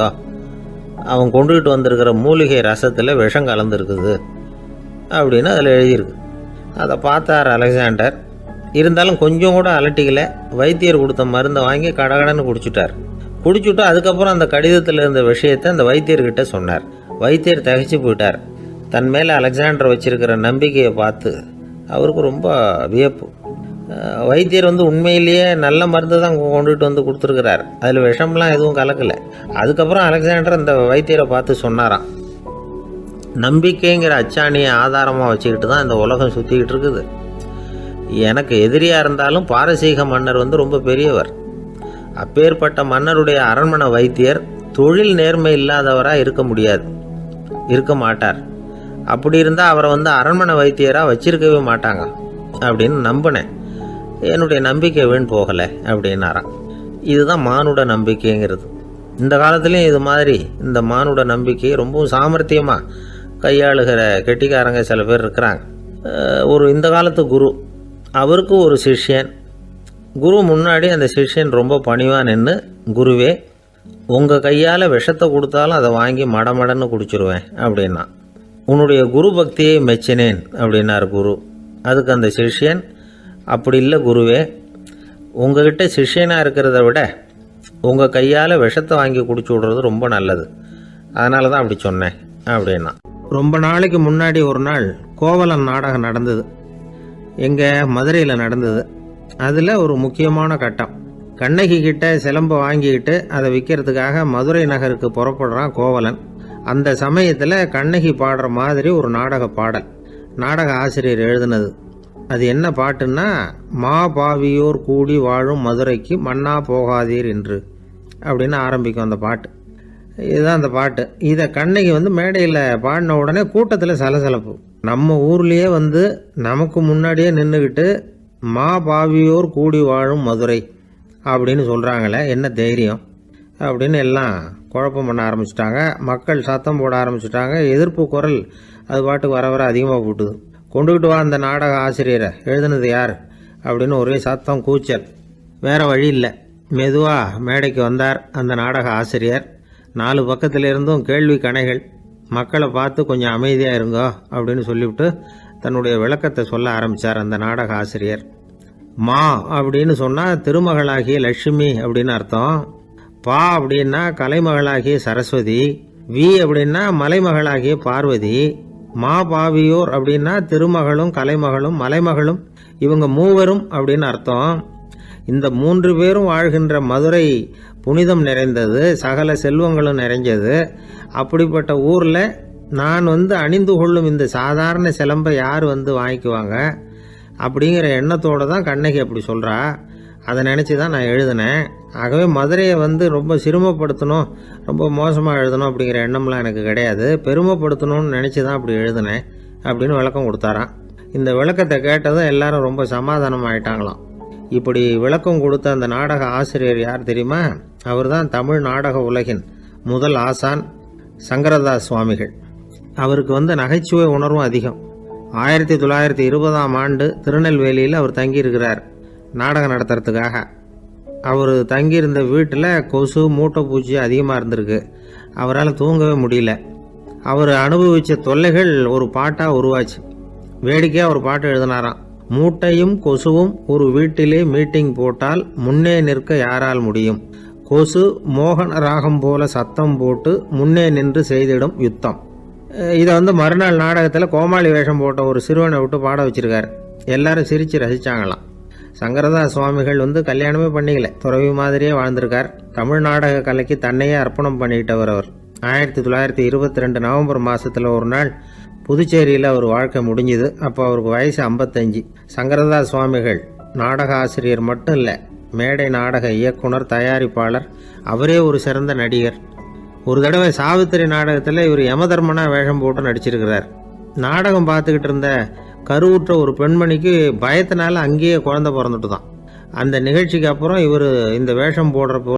[SPEAKER 1] அவன் கொண்டுகிட்டு வந்திருக்கிற மூலிகை ரசத்தில் விஷம் கலந்துருக்குது அப்படின்னு அதில் எழுதியிருக்கு. அதை பார்த்தார் அலெக்சாண்டர். இருந்தாலும் கொஞ்சம் கூட அலட்டிக்கல. வைத்தியர் கொடுத்த மருந்தை வாங்கி கடகடன்னு குடிச்சுட்டு அதுக்கப்புறம் அந்த கடிதத்தில் இருந்த விஷயத்தை அந்த வைத்தியர்கிட்ட சொன்னார். வைத்தியர் திகைச்சு போயிட்டார். தன் மேலே அலெக்சாண்டர் வச்சிருக்கிற நம்பிக்கையை பார்த்து அவருக்கு ரொம்ப வியப்பு. வைத்தியர் உண்மையிலேயே நல்ல மருந்து தான் கொண்டுகிட்டு வந்து கொடுத்துருக்கிறார், அதில் விஷம்லாம் எதுவும் கலக்கலை. அதுக்கப்புறம் அலெக்சாண்டர் அந்த வைத்தியரை பார்த்து சொன்னாராம், நம்பிக்கைங்கிற அச்சாணியை ஆதாரமாக வச்சுக்கிட்டு தான் இந்த உலகம் சுற்றிக்கிட்டு இருக்குது. எனக்கு எதிரியாக இருந்தாலும் பாரசீக மன்னர் ரொம்ப பெரியவர். அப்பேற்பட்ட மன்னருடைய அரண்மனை வைத்தியர் தொழில் நேர்மை இல்லாதவராக இருக்க மாட்டார். அப்படி இருந்தால் அவரை அரண்மனை வைத்தியராக வச்சிருக்கவே மாட்டாங்க அப்படின்னு நம்பினேன். என்னுடைய நம்பிக்கை வீண் போகலை அப்படின்னாராம். இதுதான் மானுட நம்பிக்கைங்கிறது. இந்த காலத்துலேயும் இது மாதிரி இந்த மானுட நம்பிக்கை ரொம்பவும் சாமர்த்தியமாக கையாளுகிற கெட்டிக்காரங்க சில பேர் இருக்கிறாங்க. இந்த காலத்து குரு, அவருக்கு ஒரு சிஷ்யன். குரு முன்னாடி அந்த சிஷ்யன் ரொம்ப பணிவாக நின்று, குருவே உங்கள் கையால் விஷத்தை கொடுத்தாலும் அதை வாங்கி மடமடன்னு குடிச்சிருவேன் அப்படின்னா. உன்னுடைய குரு பக்தியை மெச்சினேன் அப்படின்னார் குரு. அதுக்கு அந்த சிஷ்யன், அப்படி இல்லை குருவே, உங்ககிட்ட சிஷ்யனாக இருக்கிறத விட உங்கள் கையால் விஷத்தை வாங்கி குடிச்சு விடுறது ரொம்ப நல்லது, அதனால தான் அப்படி சொன்னேன் அப்படின்னா. ரொம்ப நாளைக்கு முன்னாடி ஒரு நாள் கோவலன் நாடகம் நடந்தது. எங்கள் மதுரையில் நடந்தது. அதில் ஒரு முக்கியமான கட்டம். கண்ணகி கிட்ட சிலம்பை வாங்கிக்கிட்டு அதை விற்கிறதுக்காக மதுரை நகருக்கு புறப்படுறான் கோவலன். அந்த சமயத்தில் கண்ணகி பாடுற மாதிரி ஒரு நாடக பாடல் நாடக ஆசிரியர் எழுதினது. அது என்ன பாட்டுன்னா, மா பாவியோர் கூடி வாழும் மதுரைக்கு மன்னா போகாதீர் என்று அப்படின்னு ஆரம்பிக்கும் அந்த பாட்டு. இதுதான் அந்த பாட்டு. இதை கண்ணகி மேடையில் பாடின உடனே கூட்டத்தில் சலசலப்பு. நம்ம ஊர்லேயே நமக்கு முன்னாடியே நின்றுக்கிட்டு மா பாவியோர் கூடி வாழும் மதுரை அப்படின்னு சொல்கிறாங்களே, என்ன தைரியம் அப்படின்னு எல்லாம் குழப்பம் பண்ண ஆரம்பிச்சிட்டாங்க. மக்கள் சத்தம் போட ஆரம்பிச்சிட்டாங்க. எதிர்ப்பு குரல் அது பாட்டுக்கு வர அதிகமாக போட்டுது. கொண்டுக்கிட்டு வா அந்த நாடக ஆசிரியரை, எழுதுனது யார் அப்படின்னு ஒரே சத்தம், கூச்சல். வேறு வழி இல்லை. மெதுவாக மேடைக்கு வந்தார் அந்த நாடக ஆசிரியர். 4 பக்கத்திலிருந்தும் கேள்வி கணைகள். மக்களை பார்த்து கொஞ்சம் அமைதியாக இருங்கோ அப்படின்னு சொல்லிவிட்டு தன்னுடைய விளக்கத்தை சொல்ல ஆரம்பித்தார் அந்த நாடக ஆசிரியர். மா அப்படின்னு சொன்னால் திருமகளாகிய லட்சுமி அப்படின்னு அர்த்தம். பா அப்படின்னா கலைமகளாகிய சரஸ்வதி. வி அப்படின்னா மலைமகளாகிய பார்வதி. மா பாவியோர் அப்படின்னா திருமகளும் கலைமகளும் மலைமகளும், இவங்க மூவரும் அப்படின்னு அர்த்தம். இந்த 3 பேரும் வாழ்கின்ற மதுரை புனிதம் நிறைந்தது, சகல செல்வங்களும் நிறைஞ்சது. அப்படிப்பட்ட ஊரில் நான் அணிந்து கொள்ளும் இந்த சாதாரண சிலம்பை யார் வாங்கிக்குவாங்க அப்படிங்கிற எண்ணத்தோடு தான் கண்ணகி அப்படி சொல்கிறா. அதை நினச்சி தான் நான் எழுதினேன். ஆகவே மதுரையை ரொம்ப சிரமப்படுத்தணும், ரொம்ப மோசமாக எழுதணும் அப்படிங்கிற எண்ணம்லாம் எனக்கு கிடையாது. பெருமைப்படுத்தணும்னு நினச்சி தான் அப்படி எழுதினேன் அப்படின்னு விளக்கம் கொடுத்தாராம். இந்த விளக்கத்தை கேட்டதும் எல்லாரும் ரொம்ப சமாதானம் ஆயிட்டாங்களாம். இப்படி விளக்கம் கொடுத்த அந்த நாடக ஆசிரியர் யார் தெரியுமா? அவர் தான் தமிழ் நாடக உலகின் முதல் ஆசான் சங்கரதாஸ் சுவாமிகள். அவருக்கு நகைச்சுவை உணர்வும் அதிகம். 1920ஆம் ஆண்டு திருநெல்வேலியில் அவர் தங்கியிருக்கிறார் நாடகம் நடத்துறதுக்காக. அவர் தங்கியிருந்த வீட்டில் கொசு மூட்டைப்பூச்சி அதிகமாக இருந்திருக்கு. அவரால் தூங்கவே முடியல. அவர் அனுபவித்த தொல்லைகள் ஒரு பாட்டாக உருவாச்சு. வேடிக்கையாக ஒரு பாட்டு எழுதினாராம். மூட்டையும் கொசுவும் ஒரு வீட்டிலே மீட்டிங் போட்டால் முன்னே நிற்க யாரால் முடியும்? கொசு மோகன ராகம் போல சத்தம் போட்டு முன்னே நின்று செய்திடும் யுத்தம். இதை மறுநாள் நாடகத்தில் கோமாளி வேஷம் போட்ட ஒரு சிறுவனை விட்டு பாட வச்சிருக்காரு. எல்லாரும் சிரித்து ரசித்தாங்களாம். சங்கரதாஸ் சுவாமிகள் கல்யாணமே பண்ணிக்கல, துறவி மாதிரியே வாழ்ந்திருக்கார். தமிழ் நாடக கலைக்கு தன்னையே அர்ப்பணம் பண்ணிக்கிட்டவர் அவர். 1922 நவம்பர் மாதத்தில் ஒரு நாள் புதுச்சேரியில் அவர் வாழ்க்கை முடிஞ்சுது. அப்போ அவருக்கு வயசு 55. சங்கரதாஸ் சுவாமிகள் நாடக ஆசிரியர் மட்டும் இல்லை, மேடை நாடக இயக்குனர், தயாரிப்பாளர். அவரே ஒரு சிறந்த நடிகர். ஒரு தடவை சாவித்திரி நாடகத்தில் இவர் யமதர்மனா வேஷம் போட்டு நடிச்சிருக்கிறார். நாடகம் பார்த்துக்கிட்டு இருந்த கருவுற்ற ஒரு பெண்மணிக்கு பயத்தினால அங்கேயே குழந்தை பிறந்துட்டு தான். அந்த நிகழ்ச்சிக்கு அப்புறம் இவர் இந்த வேஷம் போடுறப்போ